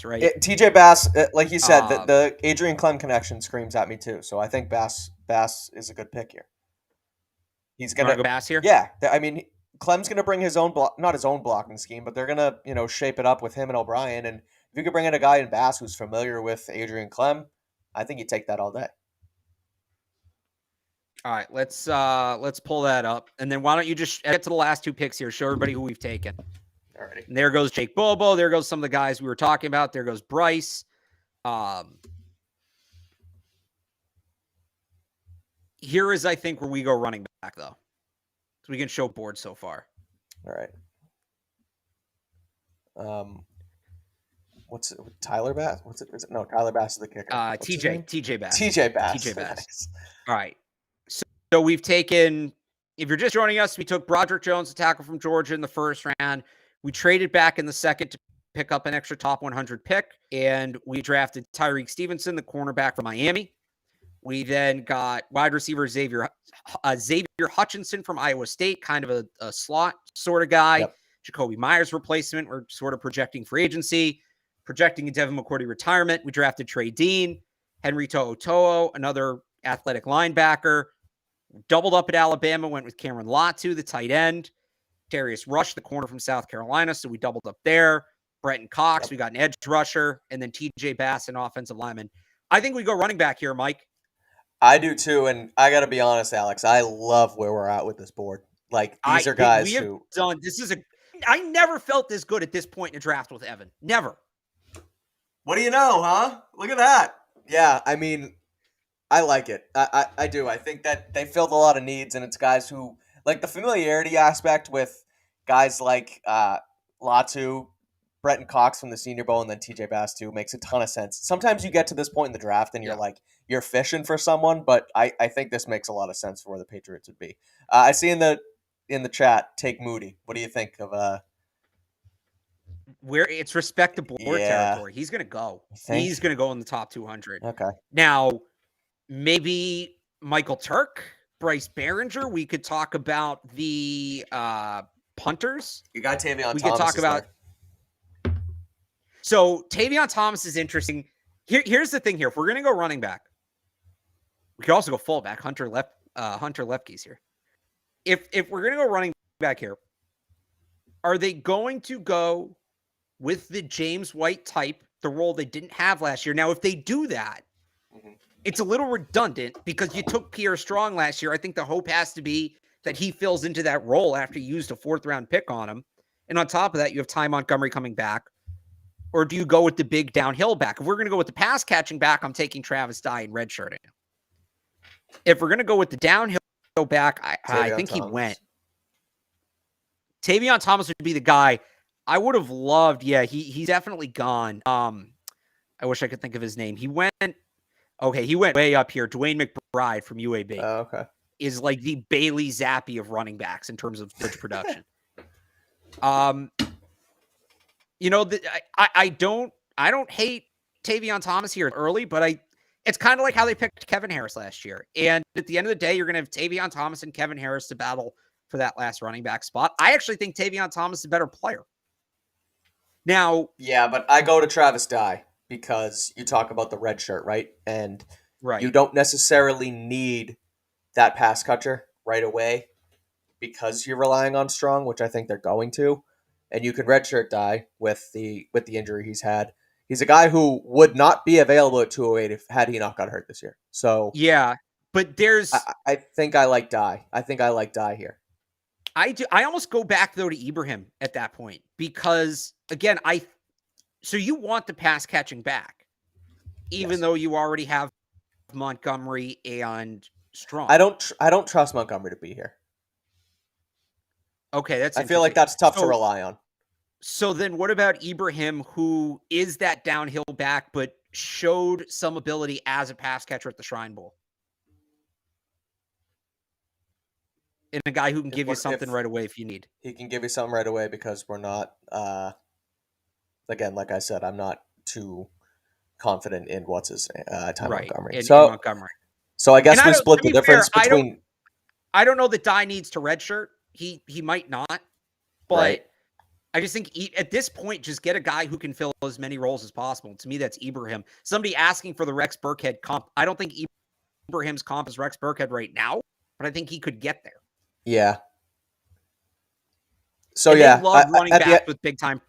right? TJ Bass, like you said, the Adrian Clem connection screams at me too. So I think Bass is a good pick here. He's going to go Bass here. Yeah, Clem's going to bring his own not his own blocking scheme, but they're going to shape it up with him and O'Brien. And if you could bring in a guy in Bass who's familiar with Adrian Clem, I think you take that all day. All right, let's pull that up, and then why don't you just get to the last two picks here? Show everybody who we've taken. Alrighty. And there goes Jake Bobo. There goes some of the guys we were talking about. There goes Bryce. Here is, I think, where we go running back, though. So we can show board so far. All right. What's it? Tyler Bass? What's it? No, Tyler Bass is the kicker. TJ Bass. TJ Bass. Nice. All right. So we've taken, if you're just joining us, we took Broderick Jones, a tackle from Georgia, in the first round. We traded back in the second to pick up an extra top 100 pick, and we drafted Tyreek Stevenson, the cornerback from Miami. We then got wide receiver Xavier Hutchinson from Iowa State, kind of a slot sort of guy. Yep. Jacoby Myers replacement. We're sort of projecting free agency, projecting a Devin McCourty retirement. We drafted Trey Dean, Henry To'o, another athletic linebacker. Doubled up at Alabama, went with Cameron Latu, the tight end. Darius Rush, the corner from South Carolina, so we doubled up there. Brenton Cox, we got an edge rusher, and then TJ Bass, an offensive lineman. I think we go running back here, Mike. I do too, and I got to be honest, Alex. I love where we're at with this board. Like, these are guys who done. I never felt this good at this point in a draft with Evan. Never. What do you know, huh? Look at that. Yeah, I like it. I do. I think that they filled a lot of needs, and it's guys who, like, the familiarity aspect with guys like Latu, Brenton Cox from the Senior Bowl, and then TJ Bass too makes a ton of sense. Sometimes you get to this point in the draft and you're fishing for someone, but I think this makes a lot of sense for where the Patriots would be. I see in the chat, take Moody. What do you think of where it's respectable territory? He's going to go. He's going to go in the top 200. Okay. Now, maybe Michael Turk Bryce Behringer. We could talk about the punters. You got Tavion We Thomas. could talk about. So Tavion Thomas is interesting. Here's the thing here. If we're going to go running back, we could also go fullback. Hunter Lepke's here. If we're going to go running back here, are they going to go with the James White type, the role they didn't have last year? Now, if they do that, it's a little redundant because you took Pierre Strong last year. I think the hope has to be that he fills into that role after you used a 4th-round pick on him. And on top of that, you have Ty Montgomery coming back. Or do you go with the big downhill back? If we're going to go with the pass-catching back, I'm taking Travis Dye and redshirting him. If we're going to go with the downhill back, I think he went. Tavion Thomas would be the guy. I would have loved, he's definitely gone. I wish I could think of his name. He went way up here. Dwayne McBride from UAB. Oh, okay. Is like the Bailey Zappi of running backs in terms of bridge production. I don't hate Tavion Thomas here early, but it's kind of like how they picked Kevin Harris last year. And at the end of the day, you're going to have Tavion Thomas and Kevin Harris to battle for that last running back spot. I actually think Tavion Thomas is a better player. Now, yeah, but I go to Travis Dye because you talk about the red shirt, right? And you don't necessarily need that pass catcher right away because you're relying on Strong, which I think they're going to. And you can redshirt Dye with the injury he's had. He's a guy who would not be available at 208 had he not got hurt this year. So yeah, but there's I think I like Dye. I think I like Dye here. I do. I almost go back though to Ibrahim at that point because again, so you want the pass catching back, even though you already have Montgomery and Strong. I don't trust Montgomery to be here. Okay, I feel like that's tough to rely on. So then what about Ibrahim, who is that downhill back, but showed some ability as a pass catcher at the Shrine Bowl? And a guy who can give you something right away if you need. He can give you something right away because we're not, again, like I said, I'm not too confident in what's his name, Ty Montgomery. In Montgomery. So I guess we split the difference between. I don't know that Dye needs to redshirt. He might not, but I just think at this point, just get a guy who can fill as many roles as possible. To me, that's Ibrahim. Somebody asking for the Rex Burkhead comp. I don't think Ibrahim's comp is Rex Burkhead right now, but I think he could get there. Yeah. So and they love running back with big time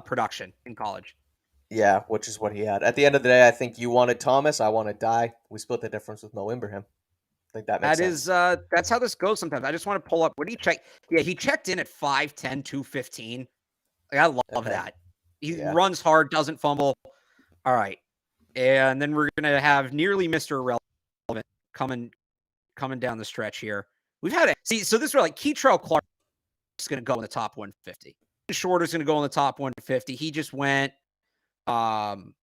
production in college. Yeah, which is what he had. At the end of the day, I think you wanted Thomas, I wanted Dye. We split the difference with Mo Ibrahim. I think that makes sense. That's how this goes sometimes. I just want to pull up. What did he check? Yeah, he checked in at 5'10", 215. Like, I love that. He runs hard, doesn't fumble. All right. And then we're going to have nearly Mr. Irrelevant coming down the stretch here. We've had it. See, so this is like Keitrell Clark is going to go in the top 150. Shorter's going to go in the top 150. He just went. Some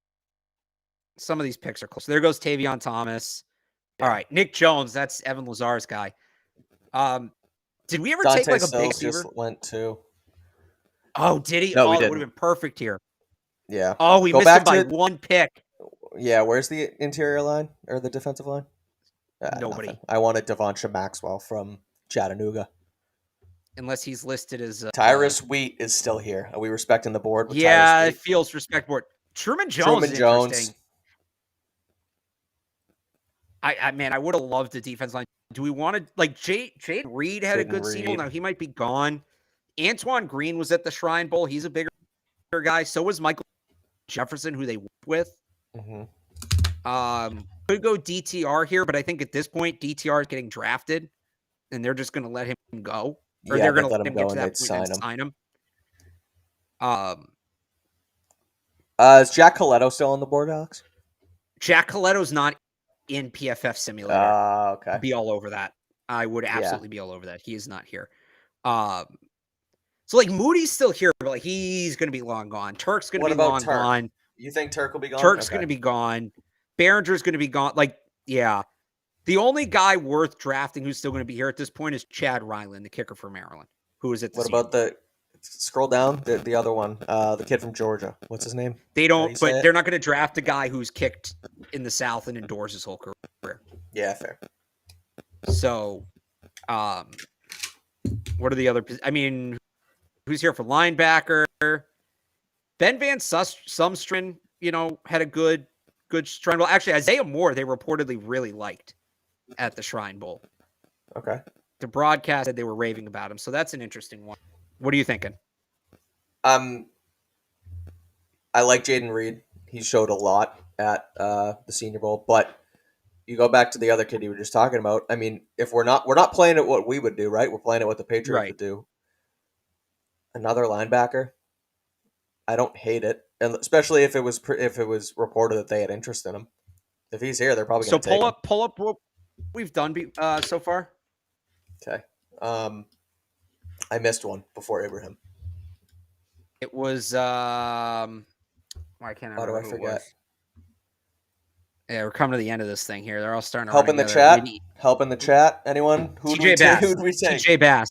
of these picks are close. There goes Tavion Thomas. All right, Nick Jones. That's Evan Lazar's guy. Did we ever take like a big receiver? Went to. Oh, did he? No, we didn't. It would have been perfect here. Yeah. Oh, we missed him by one pick. Yeah, where's the interior line or the defensive line? Nobody. Nothing. I wanted Devonta Maxwell from Chattanooga. Unless he's listed as Tyrus Wheat is still here. Are we respecting the board? With yeah, it feels respect board. Truman Jones. Interesting. I would have loved the defense line. Do we want to like Jay Reed had a good season? Now he might be gone. Antoine Green was at the Shrine Bowl. He's a bigger guy. So was Michael Jefferson, who they worked with. Mm-hmm. Could go DTR here, but I think at this point DTR is getting drafted, and they're just going to let him go, or they're going to let him get to that point and sign him. Is Jack Coletto still on the board, Alex? Jack Coletto's not in PFF Simulator. Okay. I'd be all over that. I would absolutely be all over that. He is not here. So like Moody's still here, but like he's going to be long gone. Turk's going to be long gone. You think Turk will be gone? Turk's going to be gone. Behringer's going to be gone. Like, yeah. The only guy worth drafting who's still going to be here at this point is Chad Ryland, the kicker for Maryland, who is at the What about the scroll down? The other one, the kid from Georgia. What's his name? They don't, but they're not going to draft a guy who's kicked in the South and indoors his whole career. Yeah, fair. So What are the other? I mean, who's here for linebacker? Ben Van Sumstren, had a good Shrine Bowl. Actually, Isaiah Moore, they reportedly really liked at the Shrine Bowl. Okay. The broadcast said they were raving about him, so that's an interesting one. What are you thinking? I like Jaden Reed. He showed a lot at the Senior Bowl, but you go back to the other kid you were just talking about. I mean, if we're not playing it what we would do, right? We're playing it what the Patriots would do. Another linebacker. I don't hate it, and especially if it was reported that they had interest in him. If he's here, they're probably going to take him. Pull up what we've done so far. Okay. I missed one before Abraham. It was why can't I remember? How do I forget? Yeah, we're coming to the end of this thing here. They're all starting to help in the chat. Help in the chat. Anyone? Who'd we take? TJ Bass.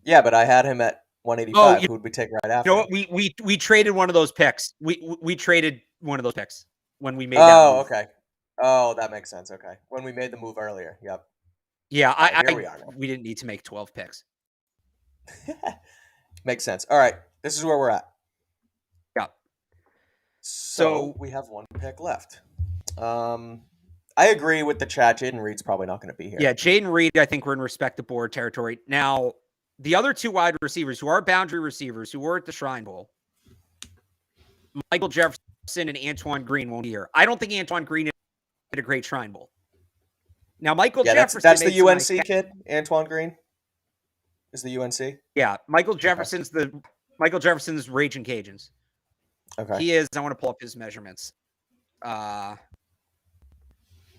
Yeah, but I had him at 185. Who'd we take right after? You know what? We traded one of those picks. We traded one of those picks when we made that move. Oh, okay. Oh, that makes sense. Okay. When we made the move earlier. Yep. Yeah, we didn't need to make 12 picks. Makes sense. All right. This is where we're at. Yeah. So we have one pick left. I agree with the chat. Jaden Reed's probably not going to be here. Yeah, Jaden Reed, I think we're in respect to board territory. Now, the other two wide receivers who are boundary receivers who were at the Shrine Bowl, Michael Jefferson and Antoine Green won't be here. I don't think Antoine Green had a great Shrine Bowl. Now, Michael Jefferson. That's the UNC kid, Antoine Green? Is the UNC? Yeah, Michael Jefferson's Raging Cajuns. Okay. He is. I want to pull up his measurements.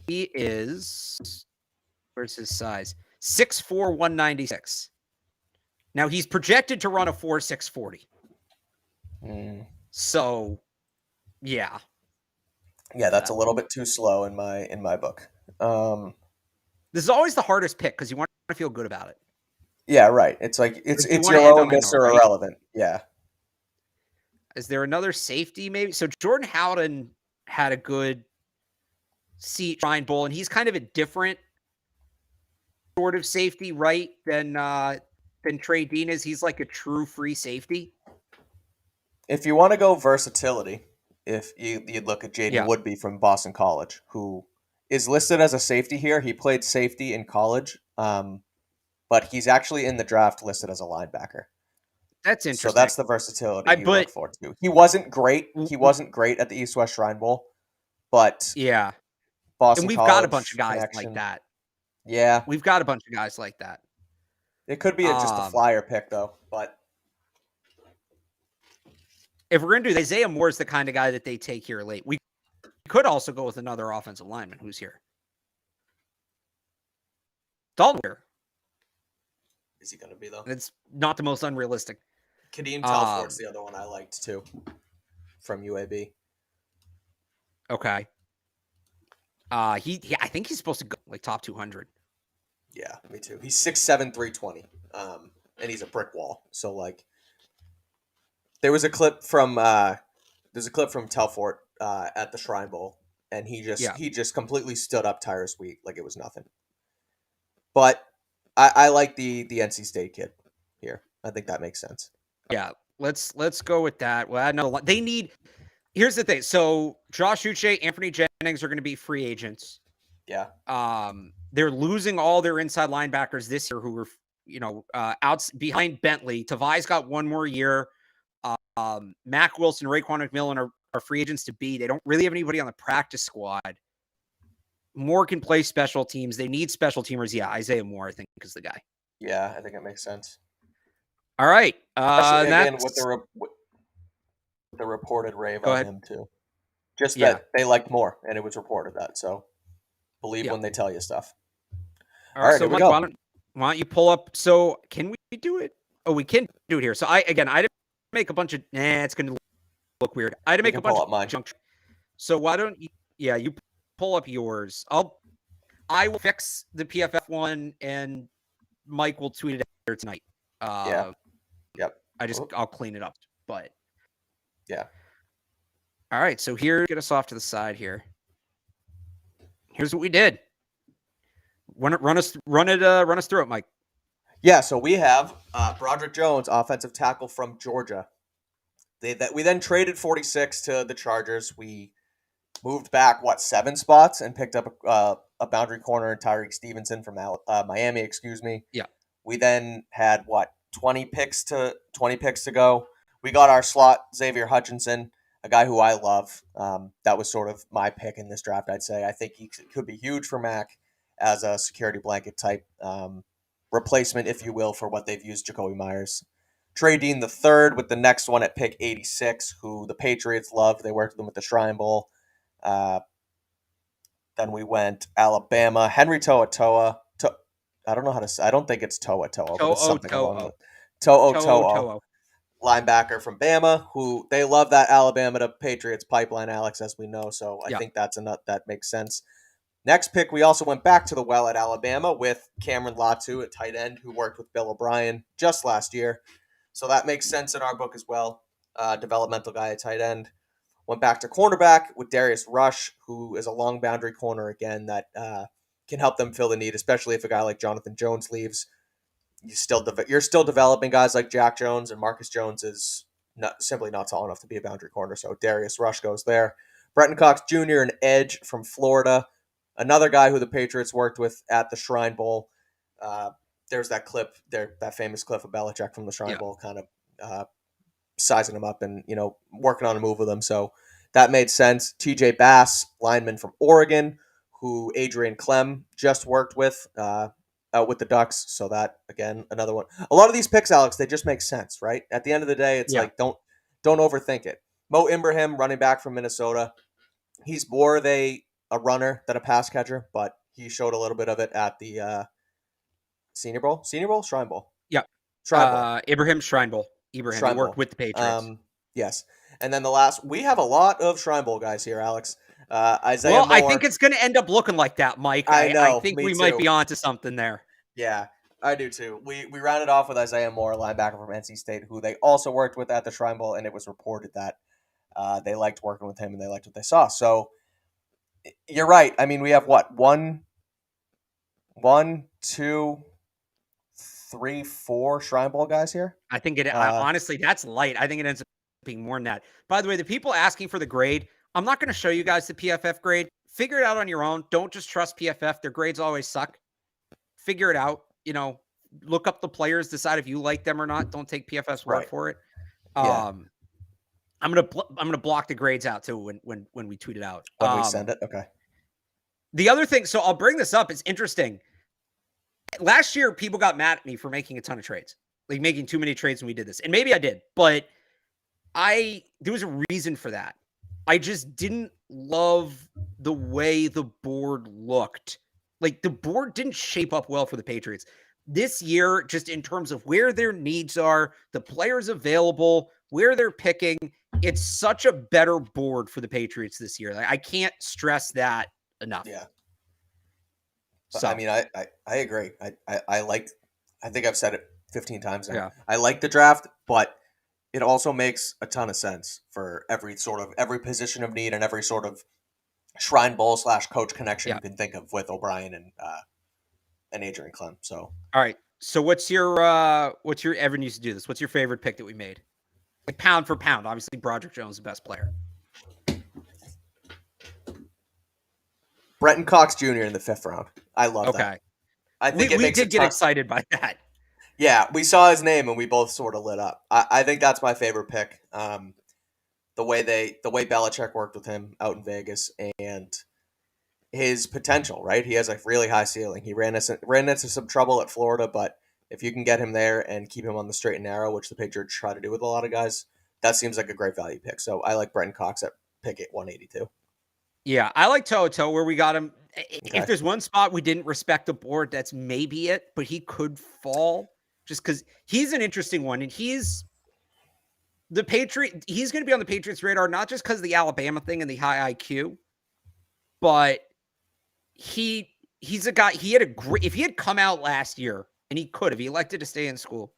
He is. Where's his size? 6'4", 196. Now he's projected to run a 4.6 40. So, yeah. Yeah, that's a little bit too slow in my book. This is always the hardest pick because you want to feel good about it. Yeah, right. It's like it's your own Mr. Irrelevant. Yeah. Is there another safety maybe? So Jordan Howden had a good Shrine Bowl, and he's kind of a different sort of safety, right? Than Trey Dean is. He's like a true free safety. If you want to go versatility, if you'd look at Jaden Woodby from Boston College, who is listed as a safety here. He played safety in college, but he's actually in the draft listed as a linebacker. That's interesting. So that's the versatility you look for too. He wasn't great. He wasn't great at the East-West Shrine Bowl, but yeah, Boston. And we've College got a bunch of guys like that. Yeah, we've got a bunch of guys like that. It could be just a flyer pick though, but if we're gonna do Isaiah Moore is the kind of guy that they take here late. We could also go with another offensive lineman who's here. Dalton. Is he going to be though? It's not the most unrealistic. Kadeem Telfort's the other one I liked too, from UAB. Okay. I think he's supposed to go like top 200. Yeah, me too. He's 6'7", 320, and he's a brick wall. So like, there was a clip from Telfort at the Shrine Bowl, and he just completely stood up Tyrus Wheat like it was nothing. But I like the NC State kid here. I think that makes sense. Yeah, let's go with that. Well, they need. Here's the thing. So Josh Uche, Anthony Jennings are going to be free agents. Yeah. They're losing all their inside linebackers this year, who were out behind Bentley. Tavai's got one more year. Mac Wilson, Raekwon McMillan are free agents to be. They don't really have anybody on the practice squad. Moore can play special teams. They need special teamers. Yeah, Isaiah Moore, I think, is the guy. Yeah, I think it makes sense. All right. Again, with the reported rave on him, too. Just that they liked Moore, and it was reported that. So believe when they tell you stuff. All right, so Mike, why don't you pull up? So can we do it? Oh, we can do it here. So I didn't make a bunch of. It's going to look weird. I had to make a bunch of junk. So why don't you? Yeah, you pull up yours. I will fix the PFF one, and Mike will tweet it out tonight. Yep. I'll clean it up, but yeah. All right, so here, get us off to the side here. Here's what we did. Run us through it, Mike. Yeah, so we have Broderick Jones, offensive tackle from Georgia. We then traded 46 to the Chargers. We moved back 7 spots and picked up a boundary corner, Tyreek Stevenson from Miami. Excuse me. Yeah. We then had 20 picks to go. We got our slot Xavier Hutchinson, a guy who I love. That was sort of my pick in this draft. I'd say I think he could be huge for Mac as a security blanket type replacement, if you will, for what they've used Jacoby Myers. Trey Dean the third with the next one at pick 86, who the Patriots love. They worked with them at the Shrine Bowl. Then we went Alabama. Henry To'oTo'o. I don't know how to say. I don't think it's To'oTo'o, but it's something along the To'oTo'o. Linebacker from Bama, who they love that Alabama to Patriots pipeline, Alex, as we know. So I think that's that makes sense. Next pick, we also went back to the well at Alabama with Cameron Latu at tight end, who worked with Bill O'Brien just last year. So that makes sense in our book as well. Developmental guy at tight end. Went back to cornerback with Darius Rush, who is a long boundary corner again that can help them fill the need, especially if a guy like Jonathan Jones leaves. You're still developing guys like Jack Jones, and Marcus Jones is simply not tall enough to be a boundary corner. So Darius Rush goes there. Brenton Cox Jr., an edge from Florida, another guy who the Patriots worked with at the Shrine Bowl. There's that clip there, that famous clip of Belichick from the Shrine Bowl, kind of sizing him up and working on a move with him. So that made sense. TJ Bass, lineman from Oregon, who Adrian Clem just worked with the Ducks. So that, again, another one. A lot of these picks, Alex, they just make sense, right? At the end of the day, it's like don't overthink it. Mo Ibrahim, running back from Minnesota. He's more of a runner than a pass catcher, but he showed a little bit of it at the Senior Bowl, Shrine Bowl. Yeah. Shrine Bowl. Ibrahim Shrine Bowl. Ibrahim worked with the Patriots. Yes. And then the last, we have a lot of Shrine Bowl guys here, Alex. Isaiah Moore. I think it's going to end up looking like that, Mike. I know. I think we might be onto something there. Yeah, I do too. We rounded off with Isaiah Moore, linebacker from NC State, who they also worked with at the Shrine Bowl, and it was reported that they liked working with him and they liked what they saw. So you're right. I mean, we have one, two, three, four Shrine Bowl guys here. I think honestly, that's light. I think it ends up being more than that. By the way, the people asking for the grade, I'm not going to show you guys the PFF grade. Figure it out on your own. Don't just trust PFF. Their grades always suck. Figure it out. Look up the players, decide if you like them or not. Don't take PFF's word for it. Yeah. I'm gonna block the grades out too when we tweet it out. When we send it, okay. The other thing, so I'll bring this up. It's interesting. Last year, people got mad at me for making a ton of trades, like making too many trades when we did this, and maybe I did, but there was a reason for that. I just didn't love the way the board looked. Like, the board didn't shape up well for the Patriots this year, just in terms of where their needs are, the players available, where they're picking. It's such a better board for the Patriots this year. Like, I can't stress that enough. Yeah. So, I mean, I agree. I think I've said it 15 times now. Yeah. I like the draft, but it also makes a ton of sense for every position of need and every sort of Shrine Bowl / coach connection you can think of with O'Brien and Adrian Clem. So, all right. So what's your Evan used to do this? What's your favorite pick that we made? Like, pound for pound, obviously Broderick Jones is the best player. Brenton Cox Jr. in the 5th round. I love that. I think we did get excited by that. Yeah, we saw his name and we both sort of lit up. I think that's my favorite pick. The way Belichick worked with him out in Vegas and his potential, right? He has a really high ceiling. He ran into some trouble at Florida, but if you can get him there and keep him on the straight and narrow, which the Patriots try to do with a lot of guys, that seems like a great value pick. So I like Brenton Cox at pick at 182. Yeah, I like To'oTo'o where we got him. Okay. If there's one spot we didn't respect the board, that's maybe it, but he could fall just because he's an interesting one. And he's going to be on the Patriots radar, not just because of the Alabama thing and the high IQ, but he's a guy, if he had come out last year, and he could, if he elected to stay in school,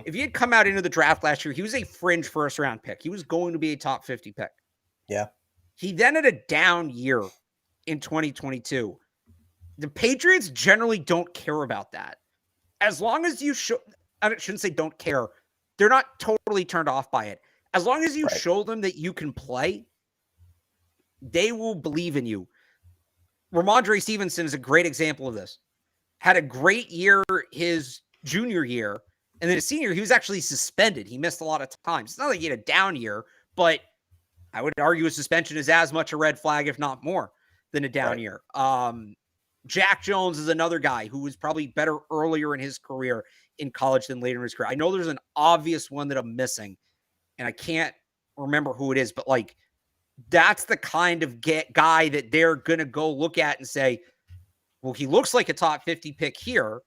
if he had come out into the draft last year, he was a fringe first round pick. He was going to be a top 50 pick. Yeah. He then had a down year in 2022. The Patriots generally don't care about that. As long as you show, I shouldn't say don't care. They're not totally turned off by it. As long as you Right. show them that you can play, they will believe in you. Ramondre Stevenson is a great example of this. Had a great year his junior year, and then his senior, he was actually suspended. He missed a lot of times. It's not like he had a down year, but I would argue a suspension is as much a red flag, if not more, than a down year. Jack Jones is another guy who was probably better earlier in his career in college than later in his career. I know there's an obvious one that I'm missing, and I can't remember who it is, but like that's the kind of guy that they're going to go look at and say, well, he looks like a top 50 pick here.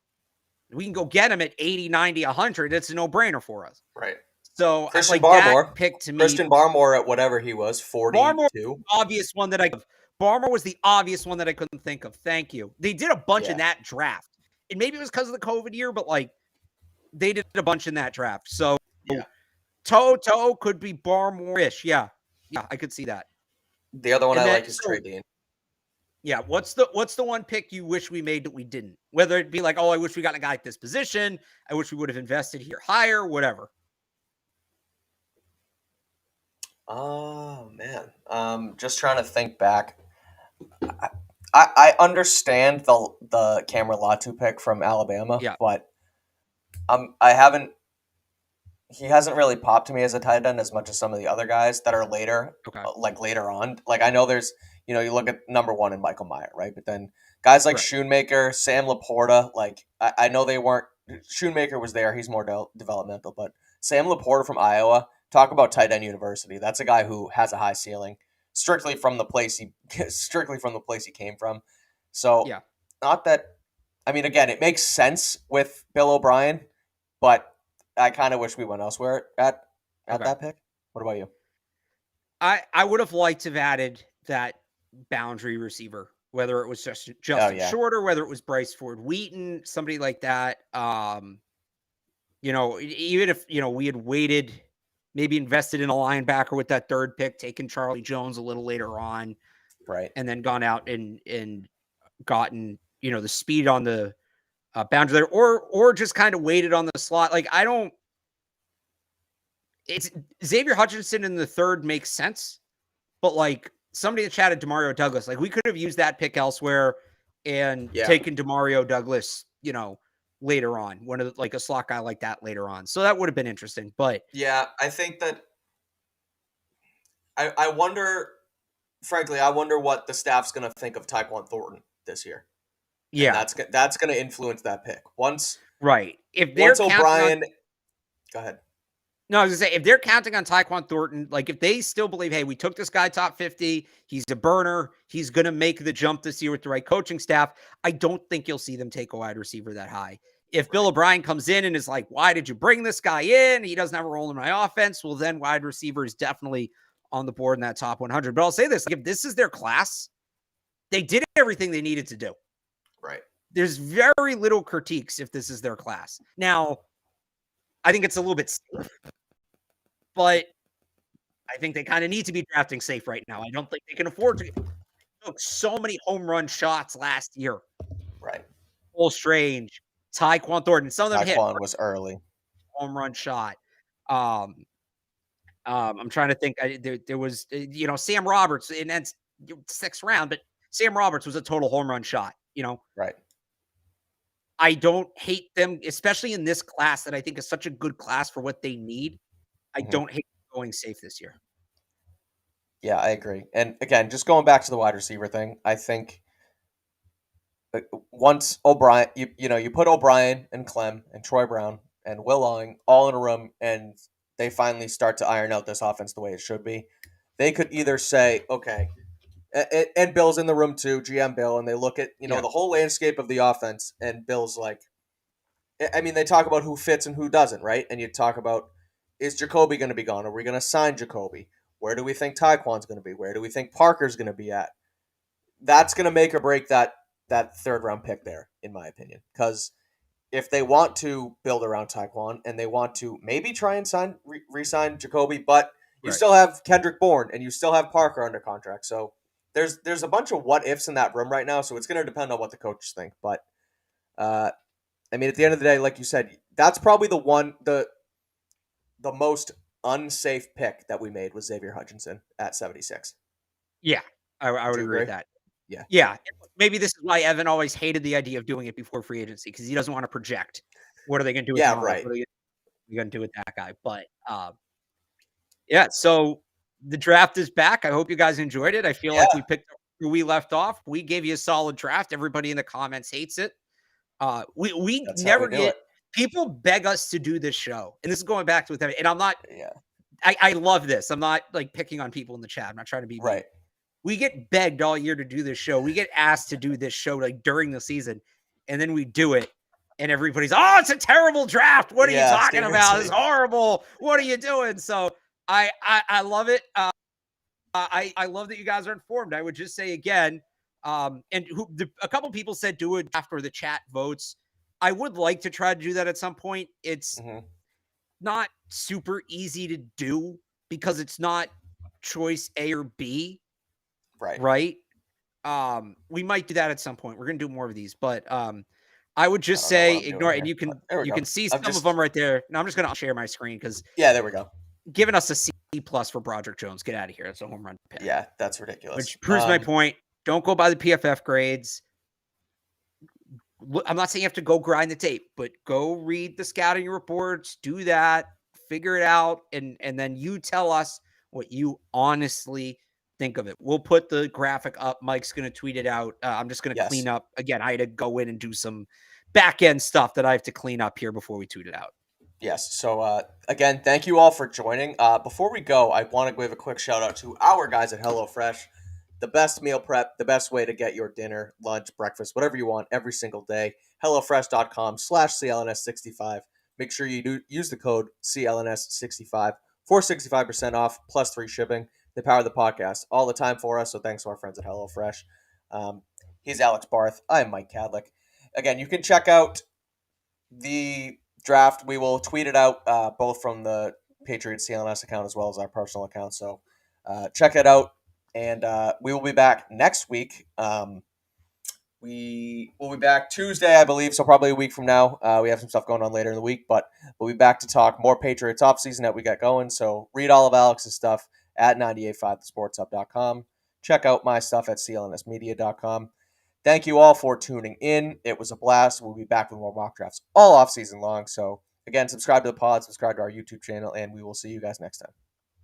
We can go get him at 80, 90, 100. It's a no-brainer for us. Right. So Christian like Barmore. That pick to me. Christian Barmore at whatever he was, 42. Barmore, obvious one that Barmore was the obvious one that I couldn't think of. Thank you. They did a bunch in that draft. And maybe it was because of the COVID year, but like they did a bunch in that draft. So Toto could be Barmore-ish. Yeah. Yeah, I could see that. The other one I like is Trey Dean. Yeah, what's the one pick you wish we made that we didn't? Whether it be like, oh, I wish we got a guy at this position. I wish we would have invested here higher, whatever. Oh, man. Just trying to think back. I understand the Cameron Latu pick from Alabama, but I haven't. He hasn't really popped to me as a tight end as much as some of the other guys that are later, like later on. Like I know there's, you look at number one in Michael Mayer, right? But then guys like Schoonmaker, Sam Laporta, like I know they weren't. Schoonmaker was there; he's more developmental. But Sam Laporta from Iowa, talk about tight end university. That's a guy who has a high ceiling, strictly from the place he came from. So not that. I mean, again, it makes sense with Bill O'Brien, but I kind of wish we went elsewhere at that pick. What about you? I would have liked to have added that boundary receiver, whether it was just Justin Shorter, whether it was Bryce Ford Wheaton, somebody like that. Even if we had waited, maybe invested in a linebacker with that third pick, taken Charlie Jones a little later on, right, and then gone out and gotten the speed on the boundary there, or just kind of waited on the slot. Like it's Xavier Hutchinson in the third makes sense, but like somebody that chatted Demario Douglas, like we could have used that pick elsewhere and taken Demario Douglas, later on, one of like a slot guy like that later on. So that would have been interesting. But I think that I wonder, frankly, what the staff's going to think of Tyquan Thornton this year. Yeah, and that's going to influence that pick. If they're O'Brien, go ahead. No, I was gonna say, if they're counting on Tyquan Thornton, like if they still believe, hey, we took this guy top 50, he's a burner, he's gonna make the jump this year with the right coaching staff, I don't think you'll see them take a wide receiver that high. If Bill O'Brien comes in and is like, why did you bring this guy in? He doesn't have a role in my offense. Well, then wide receiver is definitely on the board in that top 100. But I'll say this, like if this is their class, they did everything they needed to do. Right. There's very little critiques if this is their class. Now, I think it's a little bit safe, but I think they kind of need to be drafting safe right now. I don't think they can afford to. They took so many home run shots last year. Right. Cole Strange, Tyquan Thornton. Some of them hit. Tyquan was early. Home run shot. I'm trying to think. There was, Sam Roberts, and that's 6th round, but Sam Roberts was a total home run shot, Right. I don't hate them, especially in this class that I think is such a good class for what they need. I don't hate going safe this year. Yeah, I agree. And again, just going back to the wide receiver thing, I think once O'Brien, you put O'Brien and Clem and Troy Brown and Will Long all in a room and they finally start to iron out this offense the way it should be, they could either say, okay, and Bill's in the room too, GM Bill, and they look at, the whole landscape of the offense, and Bill's like, I mean, they talk about who fits and who doesn't, right? And you talk about, is Jacoby going to be gone? Are we going to sign Jacoby? Where do we think Tyquan's going to be? Where do we think Parker's going to be at? That's going to make or break that third round pick there, in my opinion. Because if they want to build around Tyquan and they want to maybe try and re-sign Jacoby, but you still have Kendrick Bourne and you still have Parker under contract. So there's a bunch of what ifs in that room right now, so it's going to depend on what the coaches think. But I mean, at the end of the day, like you said, that's probably the most unsafe pick that we made was Xavier Hutchinson at 76. Yeah, I Would would you agree with agree? that. Yeah. Yeah, maybe this is why Evan always hated the idea of doing it before free agency because he doesn't want to project. What are they going to do with Yeah. Miles? Right. What are they going to do with that guy? But yeah, so the draft is back. I hope you guys enjoyed it. I feel like we Yeah. picked up where we left off. We gave you a solid draft. Everybody in the comments hates it. We That's how we never do get it. people beg us to do this show, and this is going back to with them. And I'm not. Yeah. I love this. I'm not like picking on people in the chat. I'm not trying to be mean. Right. We get begged all year to do this show. We get asked to do this show like during the season, and then we do it, and everybody's, "Oh, it's a terrible draft. What are you Yeah. talking about? It's Seriously. horrible. What are you doing?" So I love it. I love that you guys are informed. I would just say again, a couple people said do it after the chat votes. I would like to try to do that at some point. It's Hmm. not super easy to do because it's not choice A or B, Right. right? We might do that at some point. We're gonna do more of these, but I would I just don't know what say I'm doing ignore it. And here, but there we you go. can see I'm some of just. them right there. Now I'm just gonna share my screen because Yeah. There we go. giving us a C plus for Broderick Jones. Get out of here. It's a home run pick. Yeah. That's ridiculous. Which proves my point. Don't go by the PFF grades. I'm not saying you have to go grind the tape, but go read the scouting reports, do that, figure it out, and then you tell us what you honestly think of it. We'll put the graphic up. Mike's going to tweet it out. I'm just going to clean Yes. up. Again, I had to go in and do some back end stuff that I have to clean up here before we tweet it out. Yes. So again, thank you all for joining. Before we go, I want to give a quick shout out to our guys at HelloFresh. The best meal prep, the best way to get your dinner, lunch, breakfast, whatever you want every single day. HelloFresh.com/CLNS65. Make sure you do use the code CLNS65 for 65% off plus free shipping. They power the podcast all the time for us, so thanks to our friends at HelloFresh. He's Alex Barth. I'm Mike Kadlick. Again, you can check out the draft. We will tweet it out both from the Patriots CLNS account as well as our personal account. So check it out. And we will be back next week. We will be back Tuesday, I believe, so probably a week from now. We have some stuff going on later in the week, but we'll be back to talk more Patriots offseason that we got going. So read all of Alex's stuff at 985thesportshub.com. Check out my stuff at clnsmedia.com. Thank you all for tuning in. It was a blast. We'll be back with more mock drafts all offseason long. So, again, subscribe to the pod, subscribe to our YouTube channel, and we will see you guys next time.